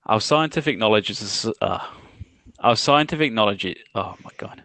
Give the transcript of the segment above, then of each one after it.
Our scientific knowledge is oh my God.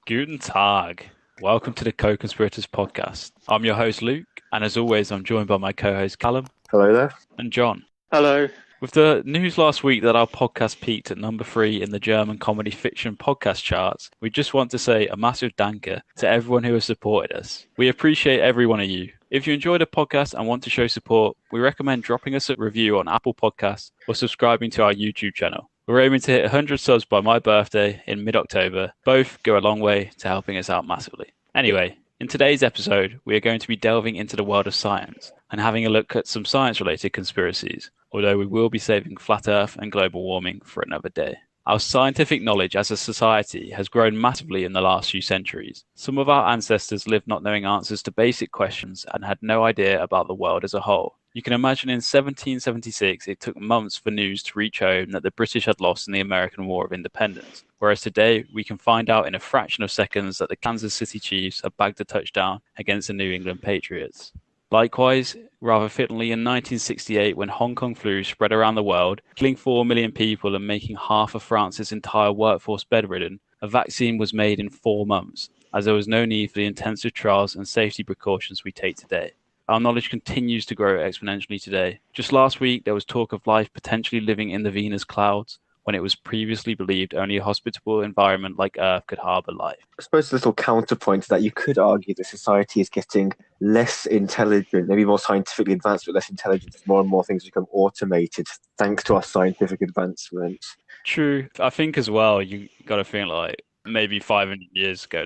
Guten Tag. Welcome to the Co-Conspirators Podcast. I'm your host Luke, and as always, I'm joined by my co-host Calum. Hello there. And John. Hello. With the news last week that our podcast peaked at number 3 in the German comedy fiction podcast charts, we just want to say a massive danke to everyone who has supported us. We appreciate every one of you. If you enjoy the podcast and want to show support, we recommend dropping us a review on Apple Podcasts or subscribing to our YouTube channel. We're aiming to hit 100 subs by my birthday in mid-October. Both go a long way to helping us out massively. Anyway, in today's episode, we are going to be delving into the world of science and having a look at some science-related conspiracies, although we will be saving flat Earth and global warming for another day. Our scientific knowledge as a society has grown massively in the last few centuries. Some of our ancestors lived not knowing answers to basic questions and had no idea about the world as a whole. You can imagine in 1776 it took months for news to reach home that the British had lost in the American War of Independence, whereas today we can find out in a fraction of seconds that the Kansas City Chiefs have bagged a touchdown against the New England Patriots. Likewise, rather fittingly in 1968 when Hong Kong flu spread around the world, killing 4 million people and making half of France's entire workforce bedridden, a vaccine was made in 4 months, as there was no need for the intensive trials and safety precautions we take today. Our knowledge continues to grow exponentially today. Just last week, there was talk of life potentially living in the Venus clouds, when it was previously believed only a hospitable environment like Earth could harbour life. I suppose the little counterpoint to that, you could argue that society is getting less intelligent, maybe more scientifically advanced, but less intelligent as more and more things become automated thanks to our scientific advancements. True. I think as well, you got to think like maybe 500 years ago,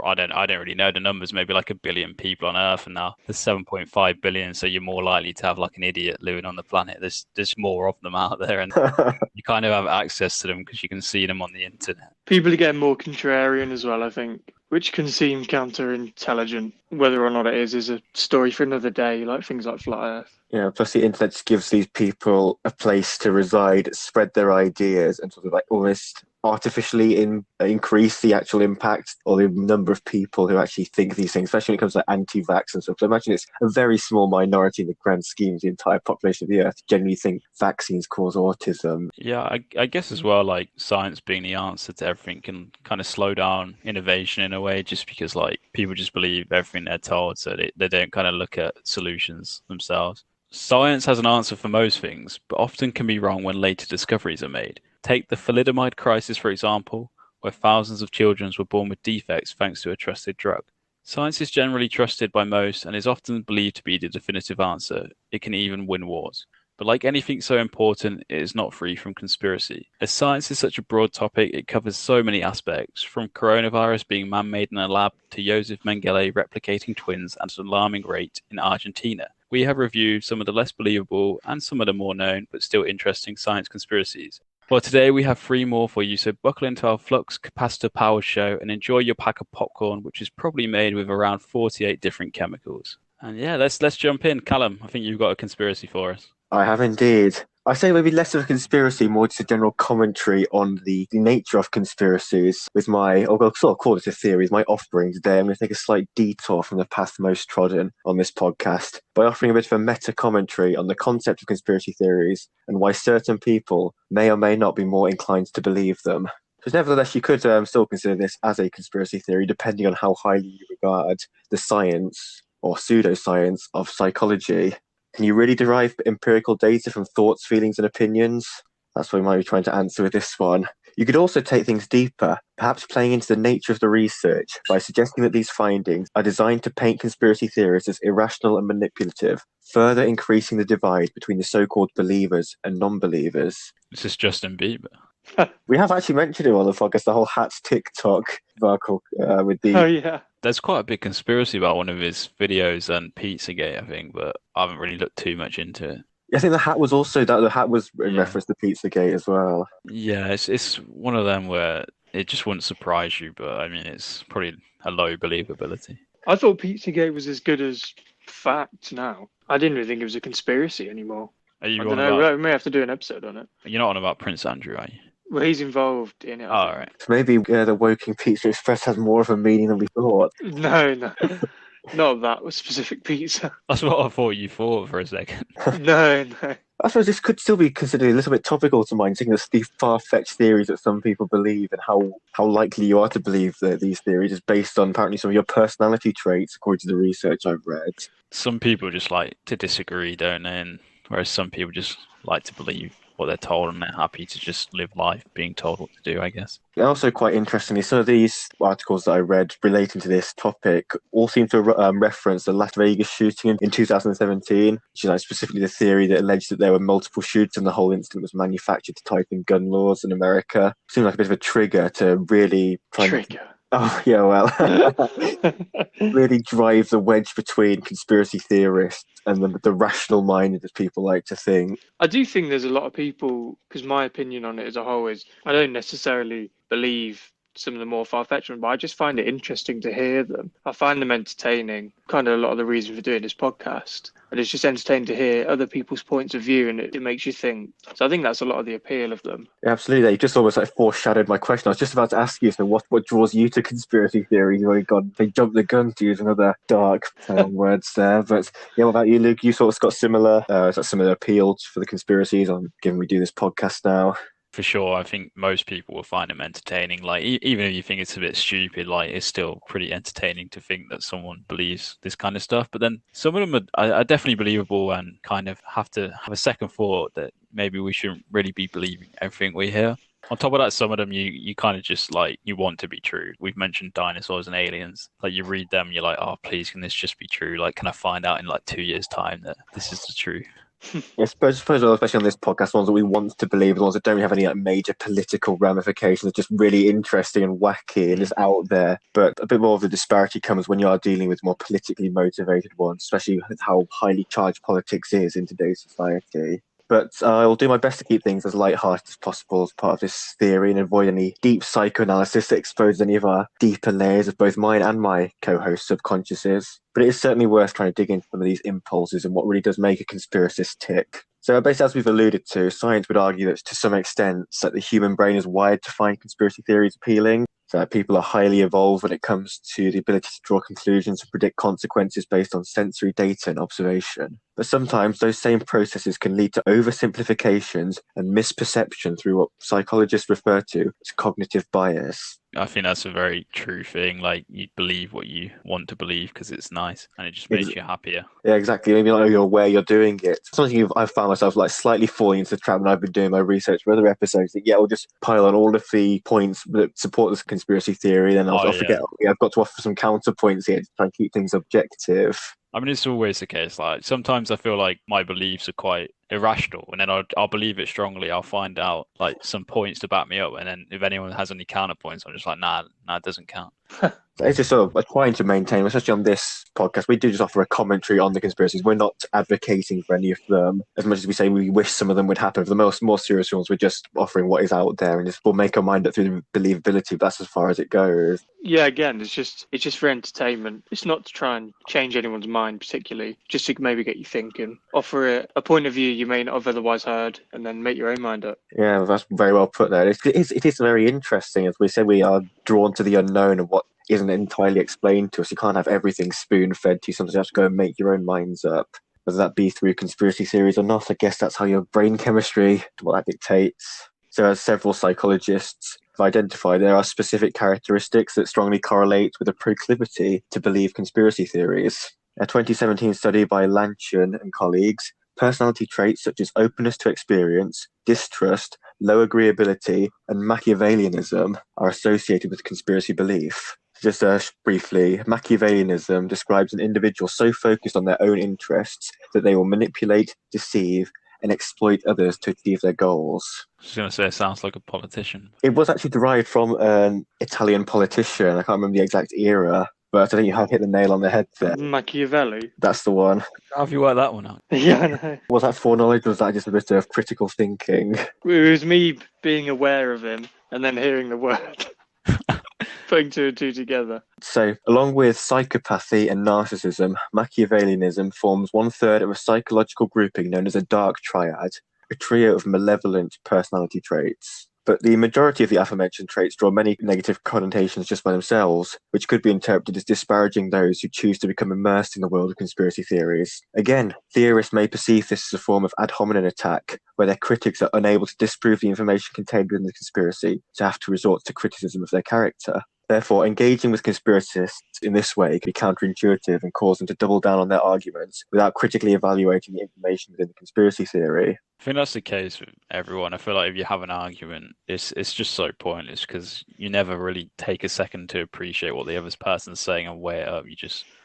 I don't really know the numbers, maybe like 1 billion people on Earth, and now there's 7.5 billion, so you're more likely to have like an idiot living on the planet. There's more of them out there, and you kind of have access to them because you can see them on the internet. People are getting more contrarian as well, I think, which can seem counterintelligent. Whether or not it is a story for another day, like things like Flat Earth. Yeah, plus the internet just gives these people a place to reside, spread their ideas, and sort of like almost artificially increase the actual impact or the number of people who actually think these things, especially when it comes to anti-vax and stuff. So I imagine it's a very small minority in the grand scheme of the entire population of the Earth generally think vaccines cause autism. Yeah, I guess as well, like science being the answer to everything can kind of slow down innovation in a way, just because like people just believe everything they're told, so they don't kind of look at solutions themselves. Science has an answer for most things, but often can be wrong when later discoveries are made. Take the thalidomide crisis, for example, where thousands of children were born with defects thanks to a trusted drug. Science is generally trusted by most and is often believed to be the definitive answer. It can even win wars. But like anything so important, it is not free from conspiracy. As science is such a broad topic, it covers so many aspects, from coronavirus being man-made in a lab to Joseph Mengele replicating twins at an alarming rate in Argentina. We have reviewed some of the less believable and some of the more known but still interesting science conspiracies. Well, today we have 3 more for you, so buckle into our flux capacitor powered show and enjoy your pack of popcorn, which is probably made with around 48 different chemicals. And yeah, let's jump in. Callum, I think you've got a conspiracy for us. I have indeed. I say maybe less of a conspiracy, more just a general commentary on the nature of conspiracies with I'll sort of call it a theory, my offering today. I'm going to take a slight detour from the path most trodden on this podcast by offering a bit of a meta commentary on the concept of conspiracy theories and why certain people may or may not be more inclined to believe them. Because nevertheless, you could still consider this as a conspiracy theory, depending on how highly you regard the science or pseudoscience of psychology. Can you really derive empirical data from thoughts, feelings, and opinions? That's what we might be trying to answer with this one. You could also take things deeper, perhaps playing into the nature of the research by suggesting that these findings are designed to paint conspiracy theories as irrational and manipulative, further increasing the divide between the so-called believers and non-believers. This is Justin Bieber. We have actually mentioned him on the podcast, the whole Hats TikTok debacle with the... Oh, yeah. There's quite a big conspiracy about one of his videos and Pizzagate, I think, but I haven't really looked too much into it. I think the hat was also in reference to Pizzagate as well. Yeah, it's one of them where it just wouldn't surprise you, but I mean, it's probably a low believability. I thought Pizzagate was as good as fact now. I didn't really think it was a conspiracy anymore. Are you I don't know, we may have to do an episode on it. You're not on about Prince Andrew, are you? Well, he's involved in it. Oh, all right. So maybe the Woking Pizza Express has more of a meaning than we thought. No. Not that was specific pizza. That's what I thought you thought for a second. No. I suppose this could still be considered a little bit topical to mind, seeing as these far-fetched theories that some people believe and how likely you are to believe that these theories is based on apparently some of your personality traits, according to the research I've read. Some people just like to disagree, don't they? And whereas some people just like to believe what they're told and they're happy to just live life being told what to do, I guess. And also, quite interestingly, some of these articles that I read relating to this topic all seem to reference the Las Vegas shooting in 2017, which is like specifically the theory that alleged that there were multiple shooters and the whole incident was manufactured to type in gun laws in America. Seemed like a bit of a trigger to really try Trigger. Oh, yeah, well, really drive the wedge between conspiracy theorists and the rational-minded, as people like to think. I do think there's a lot of people, because my opinion on it as a whole is I don't necessarily believe some of the more far-fetched ones, but I just find it interesting to hear them. I find them entertaining, kind of a lot of the reason for doing this podcast. And it's just entertaining to hear other people's points of view, and it makes you think. So I think that's a lot of the appeal of them. Yeah, absolutely. You just almost like foreshadowed my question. I was just about to ask you, so what draws you to conspiracy theories? You've already gone, they jumped the gun to use another dark words there. But yeah, what about you, Luke? You sort of got similar appeal for the conspiracies, given we do this podcast now. For sure, I think most people will find them entertaining. Like, even if you think it's a bit stupid, like, it's still pretty entertaining to think that someone believes this kind of stuff. But then some of them are definitely believable and kind of have to have a second thought that maybe we shouldn't really be believing everything we hear. On top of that, some of them you kind of just like, you want to be true. We've mentioned dinosaurs and aliens. Like, you read them, you're like, oh, please, can this just be true? Like, can I find out in like 2 years' time that this is the truth? I suppose, especially on this podcast, ones that we want to believe, the ones that don't have any like major political ramifications, are just really interesting and wacky and just out there. But a bit more of the disparity comes when you are dealing with more politically motivated ones, especially with how highly charged politics is in today's society. But I'll do my best to keep things as light-hearted as possible as part of this theory and avoid any deep psychoanalysis that exposes any of our deeper layers of both mine and my co-host subconsciouses. But it is certainly worth trying to dig into some of these impulses and what really does make a conspiracist tick. So basically, as we've alluded to, science would argue that to some extent that the human brain is wired to find conspiracy theories appealing. So that people are highly evolved when it comes to the ability to draw conclusions and predict consequences based on sensory data and observation. But sometimes those same processes can lead to oversimplifications and misperception through what psychologists refer to as cognitive bias. I think that's a very true thing. Like, you believe what you want to believe because it's nice and it just makes you happier. Yeah, exactly. Maybe not you're aware you're doing it. Something I've found myself like slightly falling into the trap when I've been doing my research for other episodes. That, yeah, I'll just pile on all of the points that support this conspiracy theory, then I'll forget, I've got to offer some counterpoints here to try and keep things objective. I mean, it's always the case. Like, sometimes I feel like my beliefs are quite irrational, and then I'll believe it strongly. I'll find out like some points to back me up, and then if anyone has any counterpoints, I'm just like, nah, it doesn't count. It's just sort of trying to maintain, especially on this podcast, we do just offer a commentary on the conspiracies. We're not advocating for any of them, as much as we say we wish some of them would happen. For the more serious ones, we're just offering what is out there, and just we'll make our mind up through the believability. But that's as far as it goes. Yeah, again, it's just for entertainment. It's not to try and change anyone's mind particularly, just to maybe get you thinking, offer a point of view you may not have otherwise heard, and then make your own mind up. Yeah, that's very well put there. It is very interesting. As we say, we are drawn to the unknown and what isn't entirely explained to us. You can't have everything spoon-fed to you. Sometimes you have to go and make your own minds up, whether that be through conspiracy theories or not. I guess that's how your brain chemistry, what that dictates. So as several psychologists have identified, there are specific characteristics that strongly correlate with a proclivity to believe conspiracy theories. A 2017 study by Lanchion and colleagues, personality traits such as openness to experience, distrust, low agreeability, and Machiavellianism are associated with conspiracy belief. Just briefly, Machiavellianism describes an individual so focused on their own interests that they will manipulate, deceive, and exploit others to achieve their goals. I was going to say, it sounds like a politician. It was actually derived from an Italian politician. I can't remember the exact era, but I think you have hit the nail on the head there. Machiavelli. That's the one. How have you worked that one out? Yeah, I know. Was that foreknowledge or was that just a bit of critical thinking? It was me being aware of him and then hearing the word. Putting two and two together. So, along with psychopathy and narcissism, Machiavellianism forms 1/3 of a psychological grouping known as a dark triad, a trio of malevolent personality traits. But the majority of the aforementioned traits draw many negative connotations just by themselves, which could be interpreted as disparaging those who choose to become immersed in the world of conspiracy theories. Again, theorists may perceive this as a form of ad hominem attack, where their critics are unable to disprove the information contained within the conspiracy, to have to resort to criticism of their character. Therefore, engaging with conspiracists in this way can be counterintuitive and cause them to double down on their arguments without critically evaluating the information within the conspiracy theory. I think that's the case with everyone. I feel like if you have an argument, it's just so pointless because you never really take a second to appreciate what the other person's saying and weigh it up.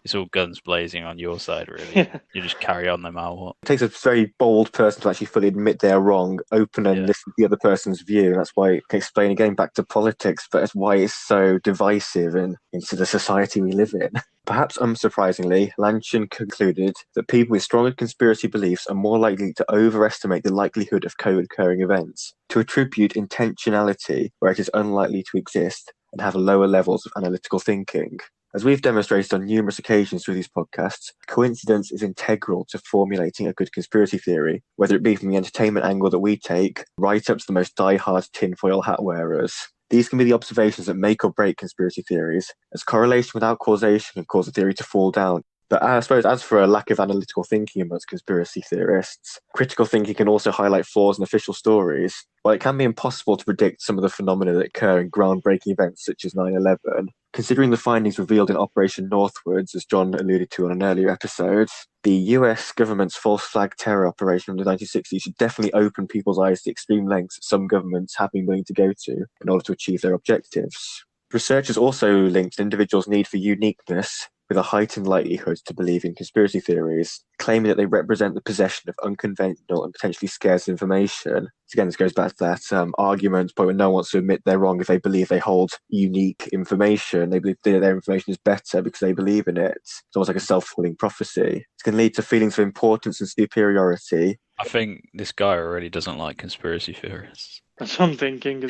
It's all guns blazing on your side, really. Yeah. You just carry on no matter what. It takes a very bold person to actually fully admit they're wrong, open and listen to the other person's view. And that's why it can explain again back to politics, but that's why it's so divisive and into the society we live in. Perhaps unsurprisingly, Lanchin concluded that people with stronger conspiracy beliefs are more likely to overestimate the likelihood of co-occurring events, to attribute intentionality where it is unlikely to exist, and have lower levels of analytical thinking. As we've demonstrated on numerous occasions through these podcasts, coincidence is integral to formulating a good conspiracy theory, whether it be from the entertainment angle that we take, right up to the most die-hard tinfoil hat wearers. These can be the observations that make or break conspiracy theories, as correlation without causation can cause a theory to fall down. But I suppose as for a lack of analytical thinking amongst conspiracy theorists, critical thinking can also highlight flaws in official stories. While it can be impossible to predict some of the phenomena that occur in groundbreaking events such as 9/11, considering the findings revealed in Operation Northwoods, as John alluded to on an earlier episode, the US government's false flag terror operation in the 1960s should definitely open people's eyes to extreme lengths that some governments have been willing to go to in order to achieve their objectives. Researchers also linked an individual's need for uniqueness with a heightened likelihood to believe in conspiracy theories, claiming that they represent the possession of unconventional and potentially scarce information. So again, this goes back to that argument point where no one wants to admit they're wrong if they believe they hold unique information. They believe their information is better because they believe in it. It's almost like a self-fulfilling prophecy. It can lead to feelings of importance and superiority. I think this guy really doesn't like conspiracy theorists. That's what I'm thinking.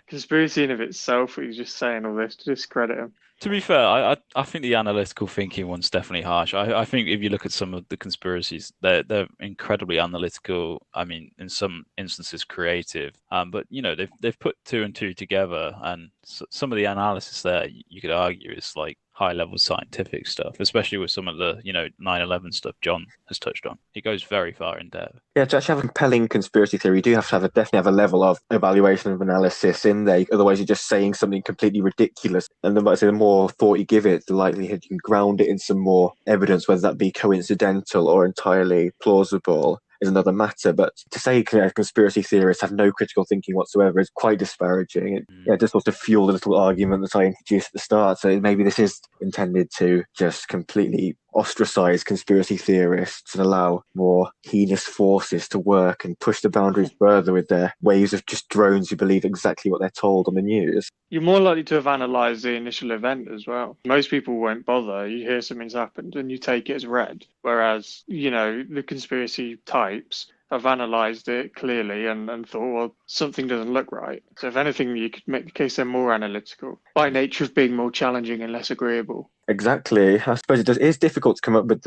Conspiracy in of itself, he's just saying all this to discredit him. To be fair, I think the analytical thinking one's definitely harsh. I think if you look at some of the conspiracies, they're incredibly analytical. I mean, in some instances, creative. But they've put two and two together, and some of the analysis there you could argue is like high-level scientific stuff, especially with some of the 9/11 stuff John has touched on. He goes very far in depth. Yeah, to actually have a compelling conspiracy theory, you do have to definitely have a level of evaluation and analysis in there. Otherwise, you're just saying something completely ridiculous. And the more thought you give it, the likelihood you can ground it in some more evidence, whether that be coincidental or entirely plausible, is another matter. But to say conspiracy theorists have no critical thinking whatsoever is quite disparaging. It just wants to fuel the little argument that I introduced at the start. So maybe this is intended to just completely ostracize conspiracy theorists and allow more heinous forces to work and push the boundaries further with their waves of just drones who believe exactly what they're told on the news. You're more likely to have analysed the initial event as well. Most people won't bother. You hear something's happened and you take it as read. Whereas, the conspiracy types have analysed it clearly and thought, well, something doesn't look right. So if anything, you could make the case they're more analytical by nature of being more challenging and less agreeable. Exactly. I suppose it is difficult to come up with,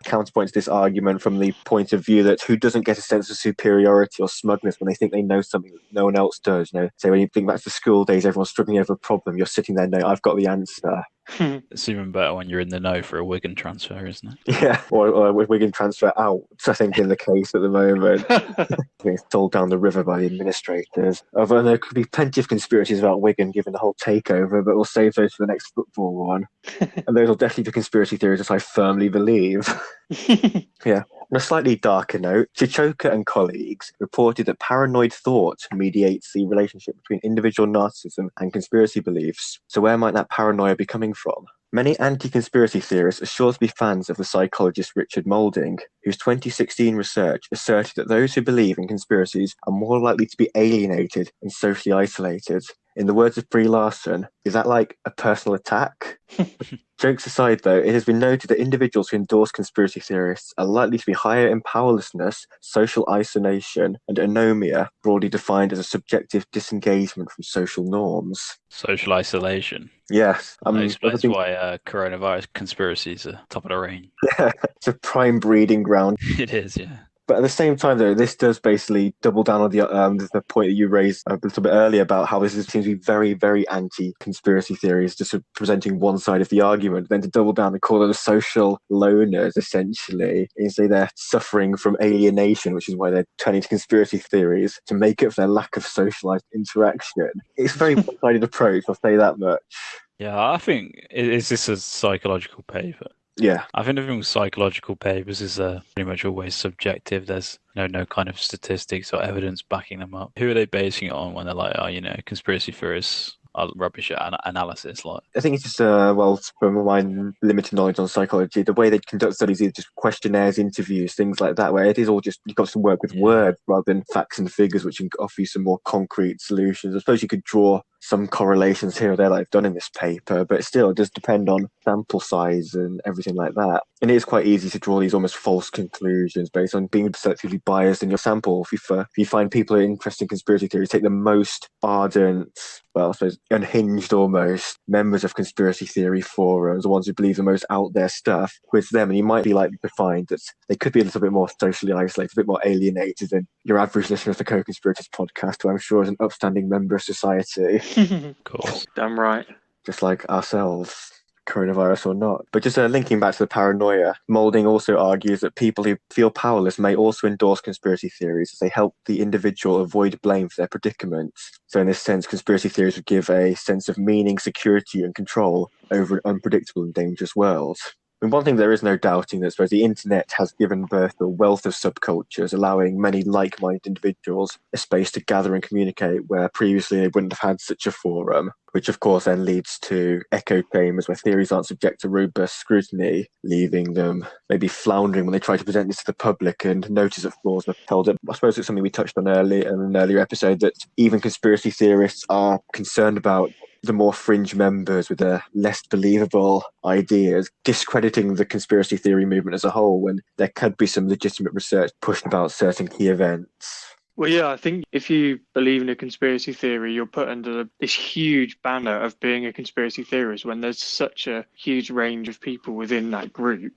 counterpoint to this argument from the point of view that who doesn't get a sense of superiority or smugness when they think they know something that no one else does. Say when you think back to school days, everyone's struggling over a problem, you're sitting there, no, I've got the answer. It's even better when you're in the know for a Wigan transfer, isn't it? Yeah, or Wigan transfer out, I think, in the case at the moment. It's sold down the river by the administrators. Although there could be plenty of conspiracies about Wigan given the whole takeover, but we'll save those for the next football one. And those will definitely be conspiracy theories, as I firmly believe. Yeah. On a slightly darker note, Chichoka and colleagues reported that paranoid thought mediates the relationship between individual narcissism and conspiracy beliefs. So where might that paranoia be coming from? Many anti-conspiracy theorists are sure to be fans of the psychologist Richard Moulding, whose 2016 research asserted that those who believe in conspiracies are more likely to be alienated and socially isolated. In the words of Brie Larson, is that like a personal attack? Jokes aside, though, it has been noted that individuals who endorse conspiracy theorists are likely to be higher in powerlessness, social isolation, and anomia, broadly defined as a subjective disengagement from social norms. Social isolation. Yes. That explains why coronavirus conspiracies are top of the range. Yeah, it's a prime breeding ground. It is, yeah. But at the same time, though, this does basically double down on the point that you raised a little bit earlier about how seems to be very, very anti-conspiracy theories, just presenting one side of the argument. Then to double down and call them social loners, essentially, is they're suffering from alienation, which is why they're turning to conspiracy theories to make up for their lack of socialized interaction. It's a very one-sided approach, I'll say that much. Yeah, I think, is this a psychological paper? Yeah. I think the thing with psychological papers is pretty much always subjective. There's no kind of statistics or evidence backing them up. Who are they basing it on when they're like, conspiracy theorists are rubbish at analysis? Like, I think it's just, from my limited knowledge on psychology, the way they conduct studies is just questionnaires, interviews, things like that, where it is all just, you've got to work with words rather than facts and figures, which can offer you some more concrete solutions. I suppose you could draw some correlations here or there like I've done in this paper, but still it does depend on sample size and everything like that. And it is quite easy to draw these almost false conclusions based on being selectively biased in your sample. If you find people who are interested in conspiracy theories, take the most ardent, well, I suppose unhinged almost, members of conspiracy theory forums, the ones who believe the most out there stuff, quiz them, and you might be likely to find that they could be a little bit more socially isolated, a bit more alienated than your average listener of the Co-Conspirators podcast, who I'm sure is an upstanding member of society. of course. Damn right. Just like ourselves, coronavirus or not. But just linking back to the paranoia, Moulding also argues that people who feel powerless may also endorse conspiracy theories as they help the individual avoid blame for their predicament. So in this sense, conspiracy theories would give a sense of meaning, security and control over an unpredictable and dangerous world. And one thing there is no doubting that the internet has given birth to a wealth of subcultures, allowing many like-minded individuals a space to gather and communicate where previously they wouldn't have had such a forum, which of course then leads to echo chambers where theories aren't subject to robust scrutiny, leaving them maybe floundering when they try to present this to the public and notice that flaws are held up. I suppose it's something we touched on earlier in an earlier episode, that even conspiracy theorists are concerned about the more fringe members with their less believable ideas, discrediting the conspiracy theory movement as a whole when there could be some legitimate research pushed about certain key events. Well, yeah, I think if you believe in a conspiracy theory, you're put under this huge banner of being a conspiracy theorist when there's such a huge range of people within that group,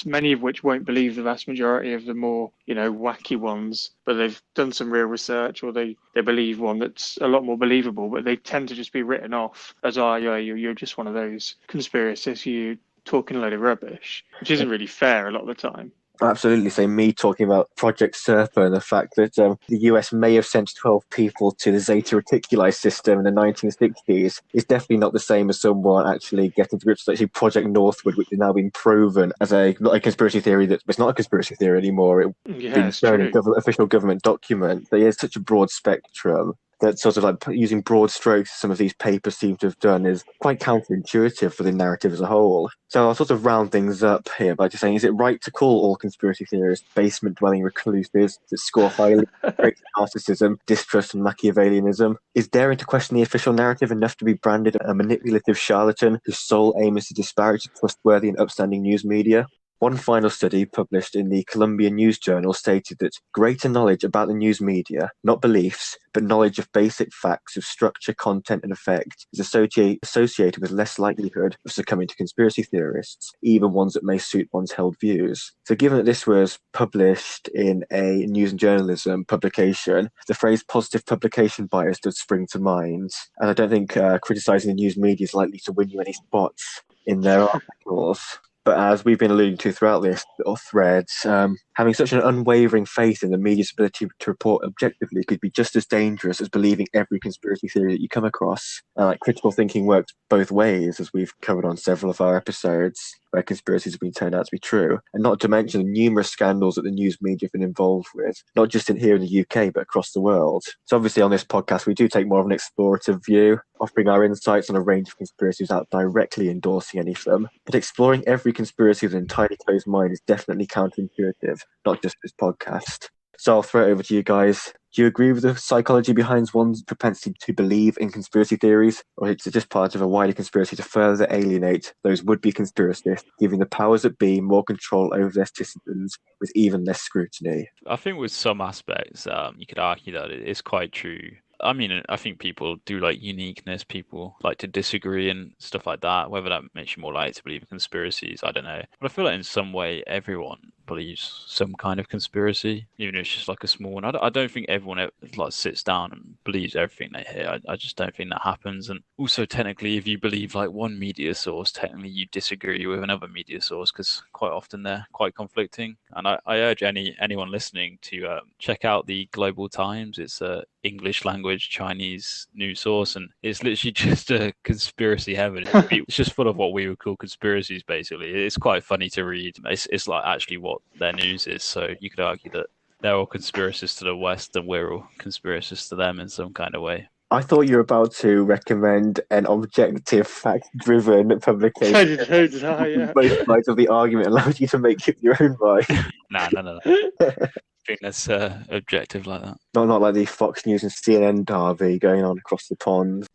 many of which won't believe the vast majority of the more, wacky ones, but they've done some real research, or they believe one that's a lot more believable, but they tend to just be written off as, you're just one of those conspiracists, you talking a load of rubbish, which isn't really fair a lot of the time. Absolutely. So me talking about Project Serpa and the fact that the US may have sent 12 people to the Zeta Reticuli system in the 1960s is definitely not the same as someone actually getting to grips with actually Project Northwood, which is now being proven as not a conspiracy theory, that it's not a conspiracy theory anymore. It's been shown in official government documents. So it's such a broad spectrum that sort of like using broad strokes some of these papers seem to have done is quite counterintuitive for the narrative as a whole. So I'll sort of round things up here by just saying, is it right to call all conspiracy theorists basement-dwelling recluses that score highly great narcissism, distrust and Machiavellianism? Is daring to question the official narrative enough to be branded a manipulative charlatan whose sole aim is to disparage trustworthy and upstanding news media? One final study published in the Columbia News Journal stated that greater knowledge about the news media, not beliefs, but knowledge of basic facts of structure, content, and effect, is associated with less likelihood of succumbing to conspiracy theorists, even ones that may suit one's held views. So given that this was published in a news and journalism publication, the phrase positive publication bias does spring to mind. And I don't think criticizing the news media is likely to win you any spots in their articles. But as we've been alluding to throughout this little thread, having such an unwavering faith in the media's ability to report objectively could be just as dangerous as believing every conspiracy theory that you come across. Critical thinking works both ways, as we've covered on several of our episodes, where conspiracies have been turned out to be true, and not to mention the numerous scandals that the news media have been involved with, not just here in the UK, but across the world. So obviously on this podcast, we do take more of an explorative view, offering our insights on a range of conspiracies without directly endorsing any of them. But exploring every conspiracy with an entirely closed mind is definitely counterintuitive, not just this podcast. So I'll throw it over to you guys. Do you agree with the psychology behind one's propensity to believe in conspiracy theories, or is it just part of a wider conspiracy to further alienate those would-be conspiracists, giving the powers that be more control over their citizens with even less scrutiny? I think with some aspects, you could argue that it is quite true. I mean, I think people do like uniqueness. People like to disagree and stuff like that. Whether that makes you more likely to believe in conspiracies, I don't know. But I feel like in some way, everyone believes some kind of conspiracy, even if it's just like a small one. I don't think everyone like sits down and believes everything they hear. I just don't think that happens. And also, technically, if you believe like one media source, technically you disagree with another media source because quite often they're quite conflicting. And I urge anyone listening to check out the Global Times. It's a English language Chinese news source, and it's literally just a conspiracy heaven. It's just full of what we would call conspiracies, basically. It's quite funny to read. It's like actually what their news is. So you could argue that they're all conspiracists to the West and we're all conspiracists to them in some kind of way. I thought you were about to recommend an objective, fact-driven publication. So did I, yeah. Both sides of the argument allows you to make up your own mind. No. I think that's objective like that. Not like the Fox News and CNN derby going on across the pond.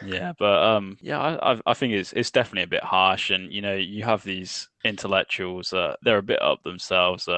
Yeah, but I think it's definitely a bit harsh, and you have these intellectuals that they're a bit up themselves.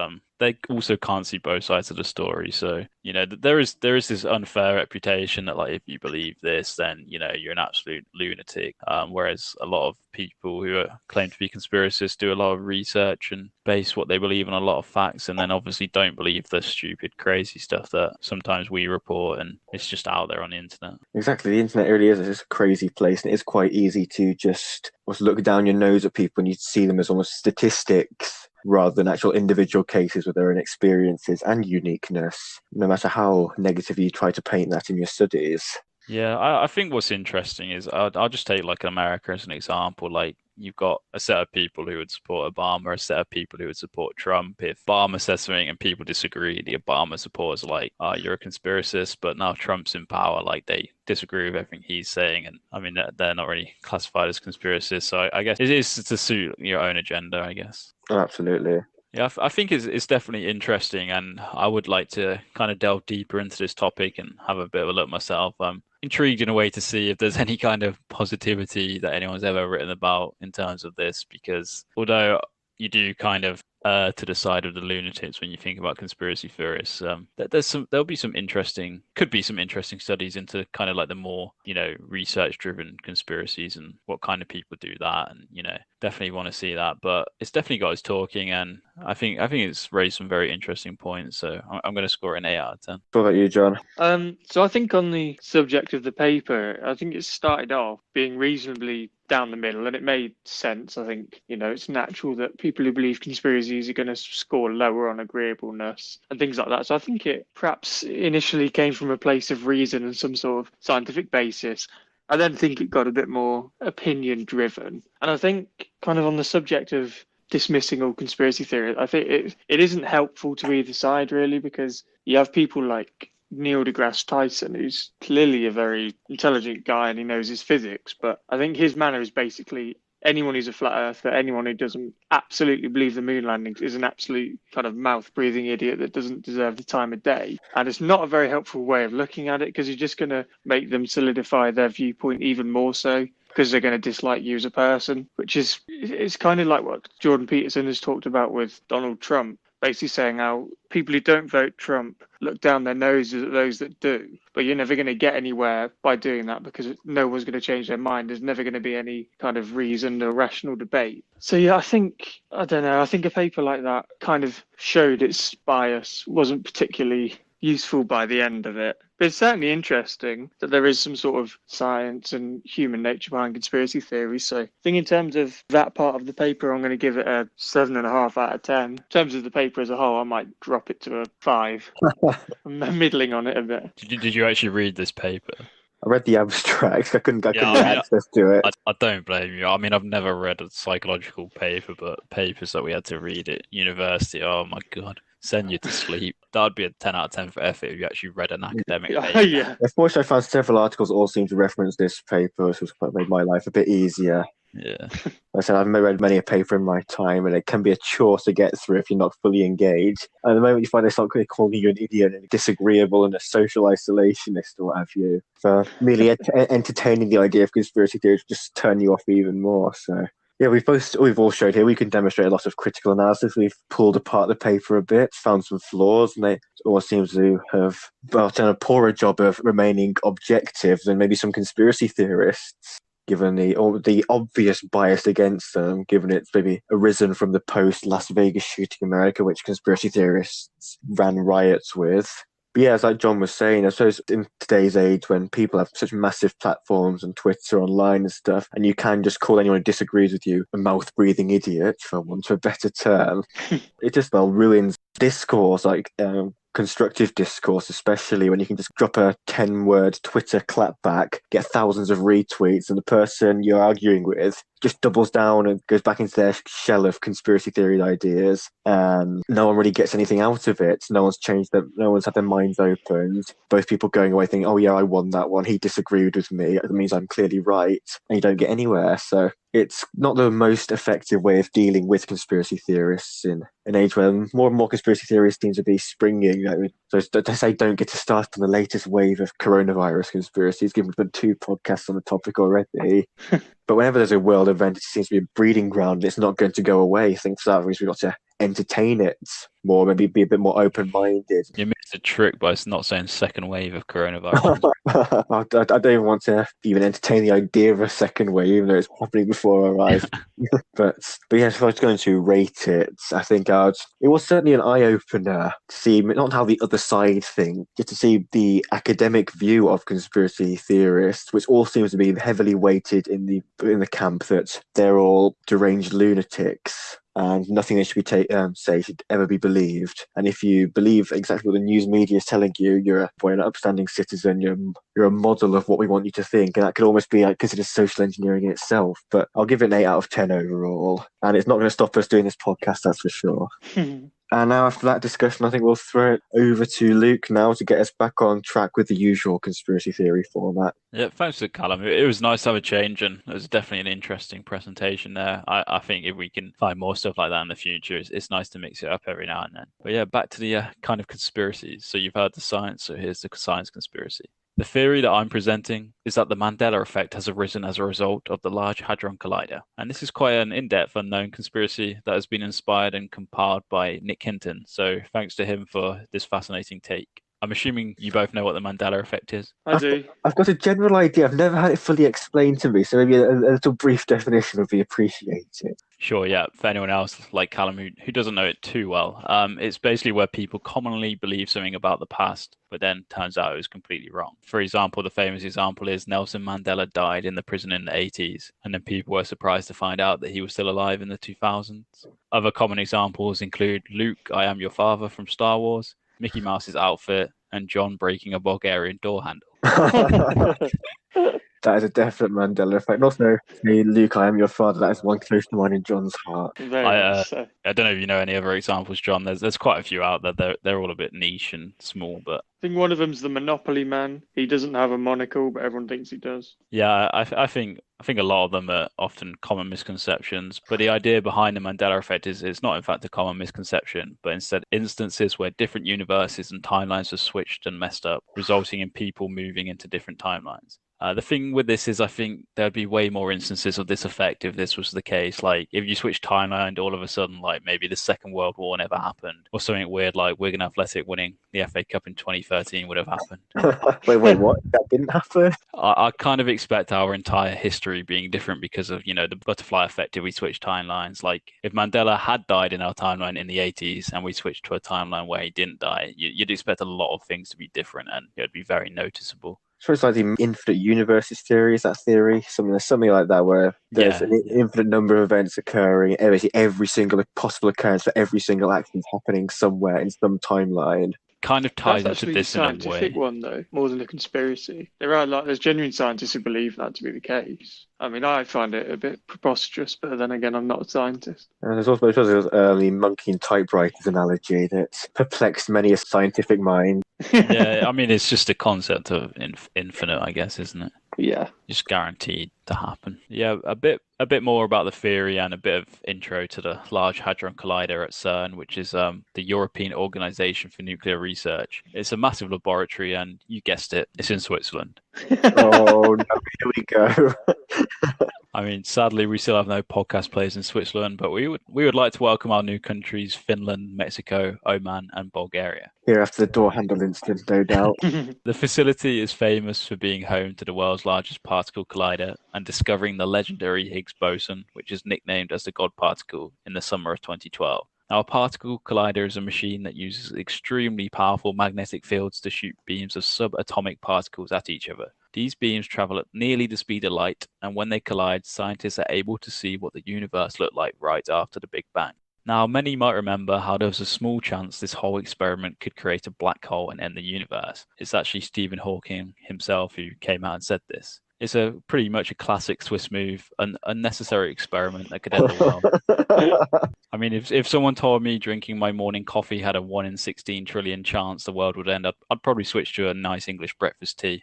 They also can't see both sides of the story, so there is this unfair reputation that like if you believe this, then you're an absolute lunatic. Whereas a lot of people who claim to be conspiracists do a lot of research and base what they believe on a lot of facts, and then obviously don't believe the stupid, crazy stuff that sometimes we report, and it's just out there on the internet. Exactly, the internet really is a crazy place, and it is quite easy to just look down your nose at people and you see them as almost statistics rather than actual individual cases with their own experiences and uniqueness, no matter how negatively you try to paint that in your studies. Yeah, I think what's interesting is I'll just take like America as an example. Like you've got a set of people who would support Obama, a set of people who would support Trump. If Obama says something and people disagree, the Obama supporters are like, you're a conspiracist. But now Trump's in power, like they disagree with everything he's saying. And I mean, they're not really classified as conspiracists. So I guess it is to suit your own agenda, I guess. Oh, absolutely. Yeah, I think it's definitely interesting, and I would like to kind of delve deeper into this topic and have a bit of a look myself. I'm intrigued in a way to see if there's any kind of positivity that anyone's ever written about in terms of this, because although you do kind of to the side of the lunatics when you think about conspiracy theorists, could be some interesting studies into kind of like the more research driven conspiracies and what kind of people do that, and definitely want to see that. But it's definitely got us talking, and I think it's raised some very interesting points, so I'm going to score an 8 out of 10. What about you, John? So I think on the subject of the paper, I think it started off being reasonably down the middle, and it made sense. I think it's natural that people who believe conspiracies are going to score lower on agreeableness and things like that. So I think it perhaps initially came from a place of reason and some sort of scientific basis. I then think it got a bit more opinion driven, and I think kind of on the subject of dismissing all conspiracy theories, I think it isn't helpful to either side really, because you have people like Neil deGrasse Tyson, who's clearly a very intelligent guy and he knows his physics, but I think his manner is basically anyone who's a flat earther, anyone who doesn't absolutely believe the moon landings is an absolute kind of mouth-breathing idiot that doesn't deserve the time of day. And it's not a very helpful way of looking at it, because you're just going to make them solidify their viewpoint even more so, because they're going to dislike you as a person, which is it's kind of like what Jordan Peterson has talked about with Donald Trump, basically saying how people who don't vote Trump look down their noses at those that do. But you're never going to get anywhere by doing that, because no one's going to change their mind. There's never going to be any kind of reasoned or rational debate. So yeah, I think a paper like that kind of showed its bias, wasn't particularly useful by the end of it. But it's certainly interesting that there is some sort of science and human nature behind conspiracy theories. So I think in terms of that part of the paper, I'm going to give it a 7.5 out of 10. In terms of the paper as a whole, I might drop it to a 5. I'm middling on it a bit. Did you actually read this paper? I read the abstract. I couldn't get access to it. I don't blame you. I mean, I've never read a psychological paper, but papers that we had to read at university, oh my God, send you to sleep. That would be a 10 out of 10 for effort if you actually read an academic paper. Yeah. Unfortunately, I found several articles all seem to reference this paper, which made my life a bit easier. Yeah. Like I said, I've read many a paper in my time, and it can be a chore to get through if you're not fully engaged. And the moment you find they start calling you an idiot and disagreeable and a social isolationist or what have you, so merely entertaining the idea of conspiracy theories just turn you off even more. So yeah, we've all showed here we can demonstrate a lot of critical analysis. We've pulled apart the paper a bit, found some flaws, and they all seem to have done a poorer job of remaining objective than maybe some conspiracy theorists. given the obvious bias against them, given it's maybe arisen from the post-Las Vegas shooting America, which conspiracy theorists ran riots with. But yeah, as like John was saying, I suppose in today's age when people have such massive platforms and Twitter online and stuff, and you can just call anyone who disagrees with you a mouth-breathing idiot, for want of a better term, it just ruins discourse, like constructive discourse, especially when you can just drop a 10-word Twitter clapback, get thousands of retweets, and the person you're arguing with just doubles down and goes back into their shell of conspiracy theory ideas. No one really gets anything out of it. No one's no one's had their minds opened. Both people going away thinking, oh yeah, I won that one. He disagreed with me. That means I'm clearly right. And you don't get anywhere. So it's not the most effective way of dealing with conspiracy theorists in an age where more and more conspiracy theories seem to be springing. So to say don't get to start on the latest wave of coronavirus conspiracies, given we've done 2 podcasts on the topic already. But whenever there's a world event, it seems to be a breeding ground. It's not going to go away. I think for that reason, we've got to entertain it more, maybe be a bit more open-minded. You missed a trick by not saying second wave of coronavirus. I don't even want to even entertain the idea of a second wave, even though it's happening before our eyes. But yeah, if I was going to rate it, I think it was certainly an eye-opener to see not how the other side think, just to see the academic view of conspiracy theorists, which all seems to be heavily weighted in the camp that they're all deranged lunatics. And nothing they should be say should ever be believed. And if you believe exactly what the news media is telling you, you're an upstanding citizen. You're a model of what we want you to think, and that could almost be considered social engineering in itself. But I'll give it an 8 out of 10 overall, and it's not going to stop us doing this podcast, that's for sure. And now after that discussion, I think we'll throw it over to Luke now to get us back on track with the usual conspiracy theory format. Yeah, thanks to Calum. It was nice to have a change, and it was definitely an interesting presentation there. I think if we can find more stuff like that in the future, it's nice to mix it up every now and then. But yeah, back to the kind of conspiracies. So you've heard the science, so here's the science conspiracy. The theory that I'm presenting is that the Mandela effect has arisen as a result of the Large Hadron Collider. And this is quite an in-depth, unknown conspiracy that has been inspired and compiled by Nick Hinton. So thanks to him for this fascinating take. I'm assuming you both know what the Mandela effect is. I do. I've got a general idea. I've never had it fully explained to me, so maybe a little brief definition would be appreciated. Sure, yeah. For anyone else like Calum who doesn't know it too well, it's basically where people commonly believe something about the past, but then turns out it was completely wrong. For example, the famous example is Nelson Mandela died in the prison in the 80s, and then people were surprised to find out that he was still alive in the 2000s. Other common examples include Luke, I am your father from Star Wars, Mickey Mouse's outfit, and John breaking a Bulgarian door handle. That is a definite Mandela effect. Also, Luke, I am your father. That is one close to mine in John's heart. I don't know if you know any other examples, John. There's quite a few out there. They're all a bit niche and small, but I think one of them's the Monopoly Man. He doesn't have a monocle, but everyone thinks he does. Yeah, I think a lot of them are often common misconceptions. But the idea behind the Mandela effect is it's not in fact a common misconception, but instead instances where different universes and timelines are switched and messed up, resulting in people moving into different timelines. The thing with this is I think there'd be way more instances of this effect if this was the case. Like if you switch timeline, all of a sudden, like maybe the Second World War never happened, or something weird like Wigan Athletic winning the FA Cup in 2013 would have happened. Wait, what? That didn't happen? I kind of expect our entire history being different because of, the butterfly effect if we switch timelines. Like if Mandela had died in our timeline in the 80s and we switched to a timeline where he didn't die, you'd expect a lot of things to be different and it'd be very noticeable. So it's like the infinite universes theory, is that theory? Something like that, where there's an infinite number of events occurring, every single possible occurrence for every single action happening somewhere in some timeline. Kind of ties into this in a way. That's actually a scientific one, though, more than a conspiracy. There's genuine scientists who believe that to be the case. I mean, I find it a bit preposterous, but then again, I'm not a scientist. And there's also the early monkey and typewriters analogy that perplexed many a scientific mind. Yeah, I mean, it's just a concept of infinite, I guess, isn't it? Yeah. Just guaranteed to happen. Yeah, a bit more about the theory and a bit of intro to the Large Hadron Collider at CERN, which is the European Organization for Nuclear Research. It's a massive laboratory, and you guessed it, it's in Switzerland. Oh, no, here we go. I mean, sadly, we still have no podcast players in Switzerland, but we would like to welcome our new countries, Finland, Mexico, Oman, and Bulgaria. Here after the door handle incident, no doubt. The facility is famous for being home to the world's largest particle collider and discovering the legendary Higgs boson, which is nicknamed as the God particle, in the summer of 2012. Now, a particle collider is a machine that uses extremely powerful magnetic fields to shoot beams of subatomic particles at each other. These beams travel at nearly the speed of light, and when they collide, scientists are able to see what the universe looked like right after the Big Bang. Now, many might remember how there was a small chance this whole experiment could create a black hole and end the universe. It's actually Stephen Hawking himself who came out and said this. It's pretty much a classic Swiss move, an unnecessary experiment that could end the world. I mean, if someone told me drinking my morning coffee had a 1 in 16 trillion chance the world would end, I'd probably switch to a nice English breakfast tea.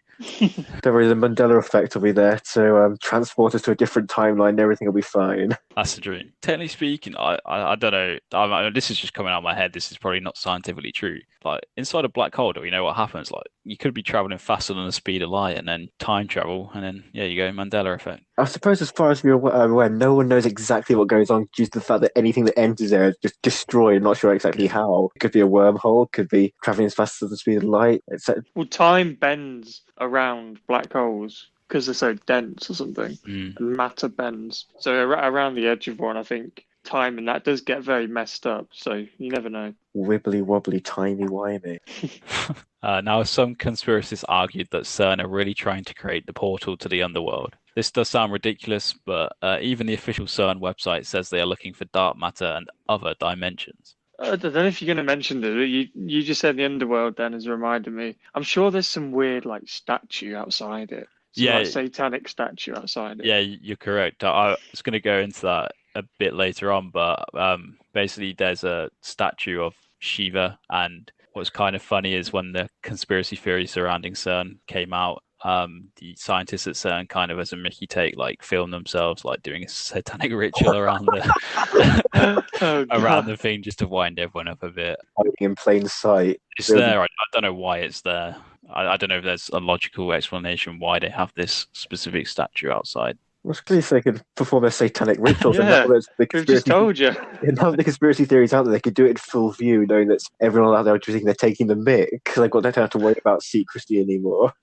Don't worry, the Mandela effect will be there to transport us to a different timeline and everything will be fine. That's the dream. Technically speaking, I don't know. This is just coming out of my head. This is probably not scientifically true. Like, inside a black hole, do we know what happens? Like, you could be traveling faster than the speed of light and then time travel, and then, yeah, you go, Mandela effect. I suppose as far as we're aware, no one knows exactly what goes on due to the fact that anything that enters there is just destroyed. Not sure exactly how. It could be a wormhole, could be traveling as fast as the speed of light. Well, time bends around black holes because they're so dense or something, and matter bends. So around the edge of one, I think time and that does get very messed up. So you never know. Wibbly wobbly, timey-wimey. Now, some conspiracists argued that CERN are really trying to create the portal to the underworld. This does sound ridiculous, but even the official CERN website says they are looking for dark matter and other dimensions. I don't know if you're going to mention this, but you just said the underworld then has reminded me. I'm sure there's some weird statue outside it. Some satanic statue outside it. Yeah, you're correct. I was going to go into that a bit later on, but basically there's a statue of Shiva, and what's kind of funny is when the conspiracy theory surrounding CERN came out, the scientists at CERN kind of as a Mickey take filmed themselves doing a satanic ritual around the around the thing just to wind everyone up a bit. Hiding in plain sight. It's there. I don't know why it's there. I don't know if there's a logical explanation why they have this specific statue outside. Well, it's clear so they could perform their satanic rituals. Yeah, and we've just told you. Now the conspiracy theories out there, they could do it in full view, knowing that everyone out there is thinking they're taking the mick. They've got no time to worry about secrecy anymore.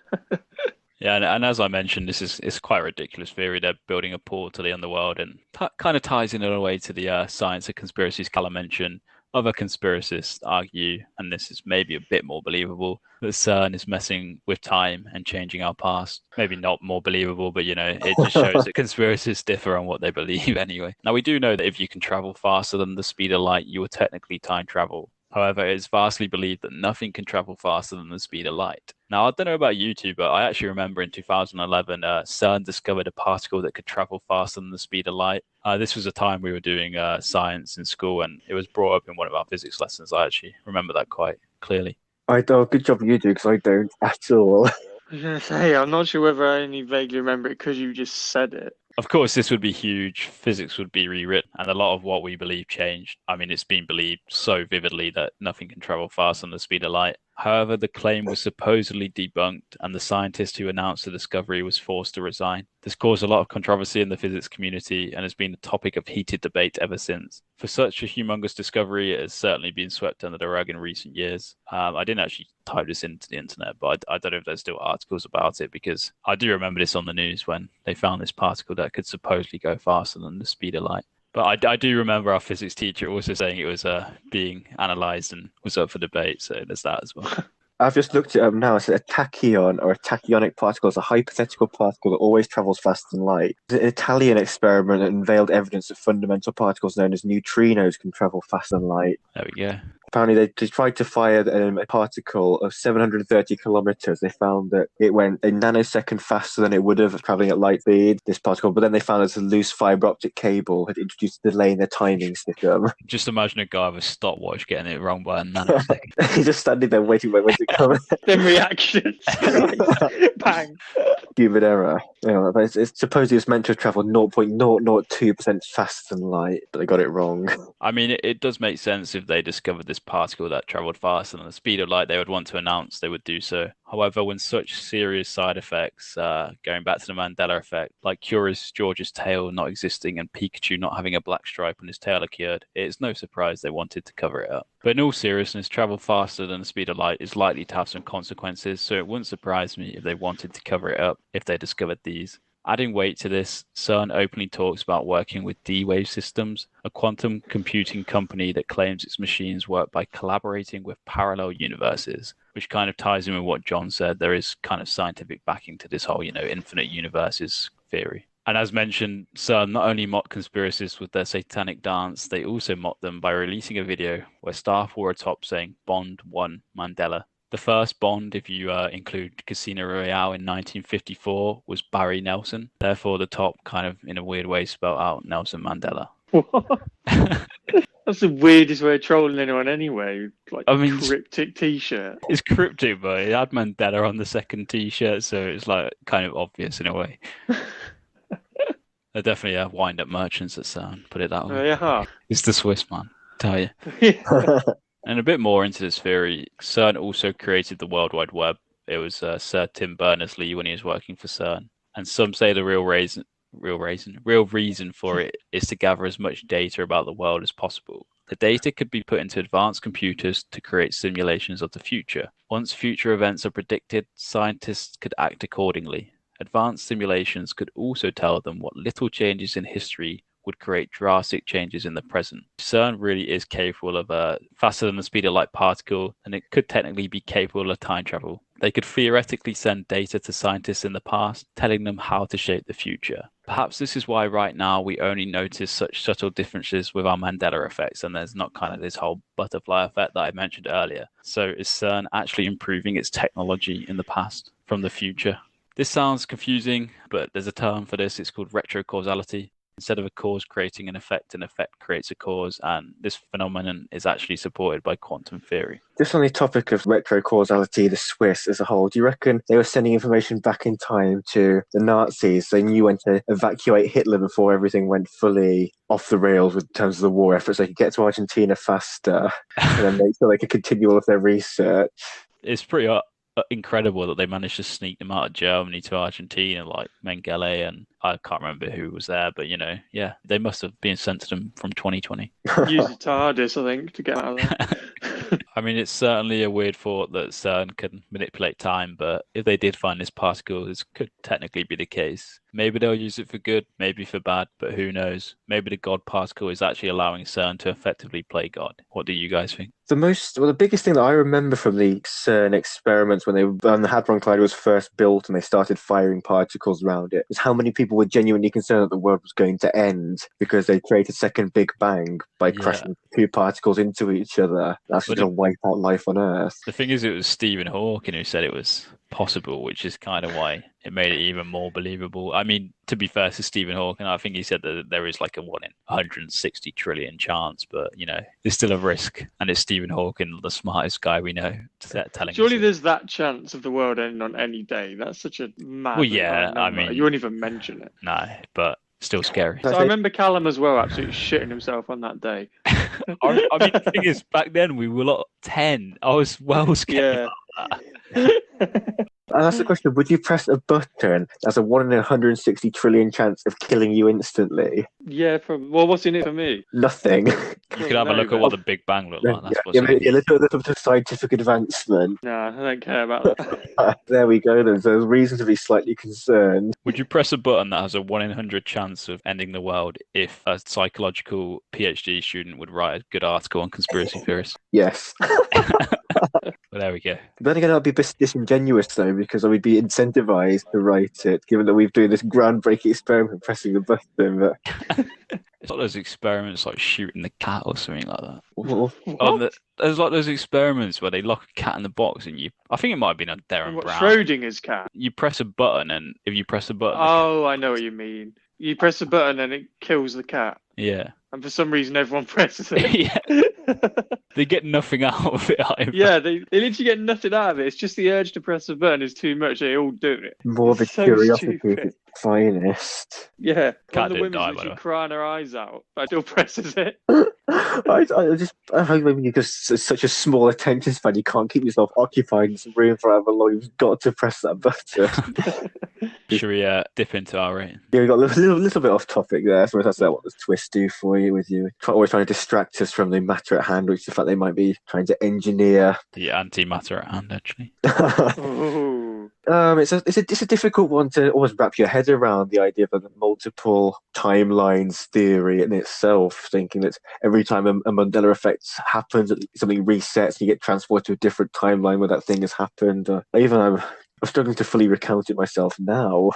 Yeah, and as I mentioned, it's quite a ridiculous theory. They're building a portal to the underworld, and kind of ties in a way to the science of conspiracies Calum mentioned. Other conspiracists argue, and this is maybe a bit more believable, that CERN is messing with time and changing our past. Maybe not more believable, but it just shows that conspiracists differ on what they believe anyway. Now, we do know that if you can travel faster than the speed of light, you will technically time travel. However, it is vastly believed that nothing can travel faster than the speed of light. Now, I don't know about you two, but I actually remember in 2011, CERN discovered a particle that could travel faster than the speed of light. This was a time we were doing science in school, and it was brought up in one of our physics lessons. I actually remember that quite clearly. Good job you do, because I don't at all. I was going to say, I'm not sure whether I only vaguely remember it because you just said it. Of course, this would be huge. Physics would be rewritten, and a lot of what we believe changed. I mean, it's been believed so vividly that nothing can travel faster than the speed of light. However, the claim was supposedly debunked, and the scientist who announced the discovery was forced to resign. This caused a lot of controversy in the physics community and has been a topic of heated debate ever since. For such a humongous discovery, it has certainly been swept under the rug in recent years. I didn't actually type this into the internet, but I don't know if there's still articles about it, because I do remember this on the news when they found this particle that could supposedly go faster than the speed of light. But I do remember our physics teacher also saying it was being analysed and was up for debate, so there's that as well. I've just looked it up now. It says a tachyon or a tachyonic particle is a hypothetical particle that always travels faster than light. It's an Italian experiment that unveiled evidence that fundamental particles known as neutrinos can travel faster than light. There we go. Apparently, they tried to fire a particle of 730 kilometers. They found that it went a nanosecond faster than it would have traveling at light speed, this particle. But then they found that a loose fiber optic cable had introduced a delay in their timing system. Just imagine a guy with a stopwatch getting it wrong by a nanosecond. He's just standing there waiting for it to come. Then reactions. Bang. Human error. It's supposedly it's meant to have travelled 0.002% faster than light, but they got it wrong. I mean, it does make sense if they discovered this particle that travelled faster than the speed of light. They would want to announce they would do so. However, when such serious side effects, going back to the Mandela effect, like Curious George's tail not existing and Pikachu not having a black stripe on his tail occurred, it is no surprise they wanted to cover it up. But in all seriousness, travel faster than the speed of light is likely to have some consequences, so it wouldn't surprise me if they wanted to cover it up if they discovered these. Adding weight to this, CERN openly talks about working with D-Wave Systems, a quantum computing company that claims its machines work by collaborating with parallel universes, which kind of ties in with what John said. There is kind of scientific backing to this whole, infinite universes theory. And as mentioned, CERN not only mocked conspiracists with their satanic dance, they also mocked them by releasing a video where staff wore a top saying Bond 1 Mandela. The first Bond, if you include Casino Royale in 1954, was Barry Nelson. Therefore, the top kind of, in a weird way, spelled out Nelson Mandela. What? That's the weirdest way of trolling anyone anyway. Cryptic T-shirt. It's cryptic, but it had Mandela on the second T-shirt, so it's like kind of obvious in a way. They're definitely wind-up merchants at CERN, put it that way. Yeah. It's the Swiss, man, tell you. And a bit more into this theory, CERN also created the World Wide Web. It was Sir Tim Berners-Lee when he was working for CERN. And some say the real reason for it is to gather as much data about the world as possible. The data could be put into advanced computers to create simulations of the future. Once future events are predicted, scientists could act accordingly. Advanced simulations could also tell them what little changes in history would create drastic changes in the present. CERN really is capable of faster than the speed of light particle, and it could technically be capable of time travel. They could theoretically send data to scientists in the past, telling them how to shape the future. Perhaps this is why right now we only notice such subtle differences with our Mandela effects, and there's not kind of this whole butterfly effect that I mentioned earlier. So is CERN actually improving its technology in the past from the future? This sounds confusing, but there's a term for this. It's called retrocausality. Instead of a cause creating an effect creates a cause, and this phenomenon is actually supported by quantum theory. Just on the topic of retrocausality, the Swiss as a whole, do you reckon they were sending information back in time to the Nazis? They knew when to evacuate Hitler before everything went fully off the rails in terms of the war efforts. They could get to Argentina faster and then make sure they could continue all of their research. It's pretty incredible that they managed to sneak them out of Germany to Argentina, like Mengele, and I can't remember who was there, but they must have been sent to them from 2020. Use the TARDIS, I think, to get out of there. I mean, it's certainly a weird thought that CERN can manipulate time, but if they did find this particle, this could technically be the case. Maybe they'll use it for good, maybe for bad, but who knows? Maybe the God particle is actually allowing CERN to effectively play God. What do you guys think? The biggest thing that I remember from the CERN experiments when the Hadron Collider was first built and they started firing particles around it was how many people were genuinely concerned that the world was going to end because they created a second Big Bang by crashing two particles into each other. That's going to wipe out life on Earth. The thing is, it was Stephen Hawking who said it was possible, which is kind of why it made it even more believable. I mean, to be fair to Stephen Hawking, I think he said that there is like a 1 in 160 trillion chance, but there's still a risk, and it's Stephen Hawking, the smartest guy we know, telling Surely us there's that chance of the world ending on any day. That's such a mad. Well, yeah, I mean, you wouldn't even mention it. No, but still scary. So I remember Calum as well, absolutely shitting himself on that day. I mean, the thing is, back then we were 10. I was well scared about that. And that's the question, would you press a button that's a 1 in 160 trillion chance of killing you instantly? Yeah, what's in it for me? Nothing. You could have a look at what the Big Bang looked like. That's a little bit of scientific advancement. No, I don't care about that. There we go then. So there's reason to be slightly concerned. Would you press a button that has a 1 in 100 chance of ending the world if a psychological PhD student would write a good article on conspiracy theories? Yes. Well, there we go. Then again, I'd be a bit disingenuous though, because I would be incentivized to write it, given that we've doing this groundbreaking experiment pressing a button. But... It's like those experiments like shooting the cat or something like that. There's like those experiments where they lock a cat in the box and I think it might have been on Darren Brown. Schrodinger's cat. You press a button, and if you press a button... Oh, I know what you mean. You press a button and it kills the cat. Yeah. And for some reason, everyone presses it. Yeah. They get nothing out of it. Yeah, they literally get nothing out of it. It's just the urge to press a button is too much. They all do it. More of a curiosity. finest. Yeah, one of the didn't women's die, by the literally way. crying her eyes out, but still presses it. I hope maybe because it's such a small attention span, you can't keep yourself occupied in some room for however long. You've got to press that button. Should we dip into our rating? Yeah, we got a little bit off topic there. So that's what does twist do for you with you? Always trying to distract us from the matter at hand, which is the fact they might be trying to engineer. The antimatter at hand, actually. Ooh. It's a difficult one to almost wrap your head around, the idea of the multiple timelines theory in itself, thinking that every time a Mandela effect happens, something resets and you get transported to a different timeline where that thing has happened. I'm struggling to fully recount it myself now.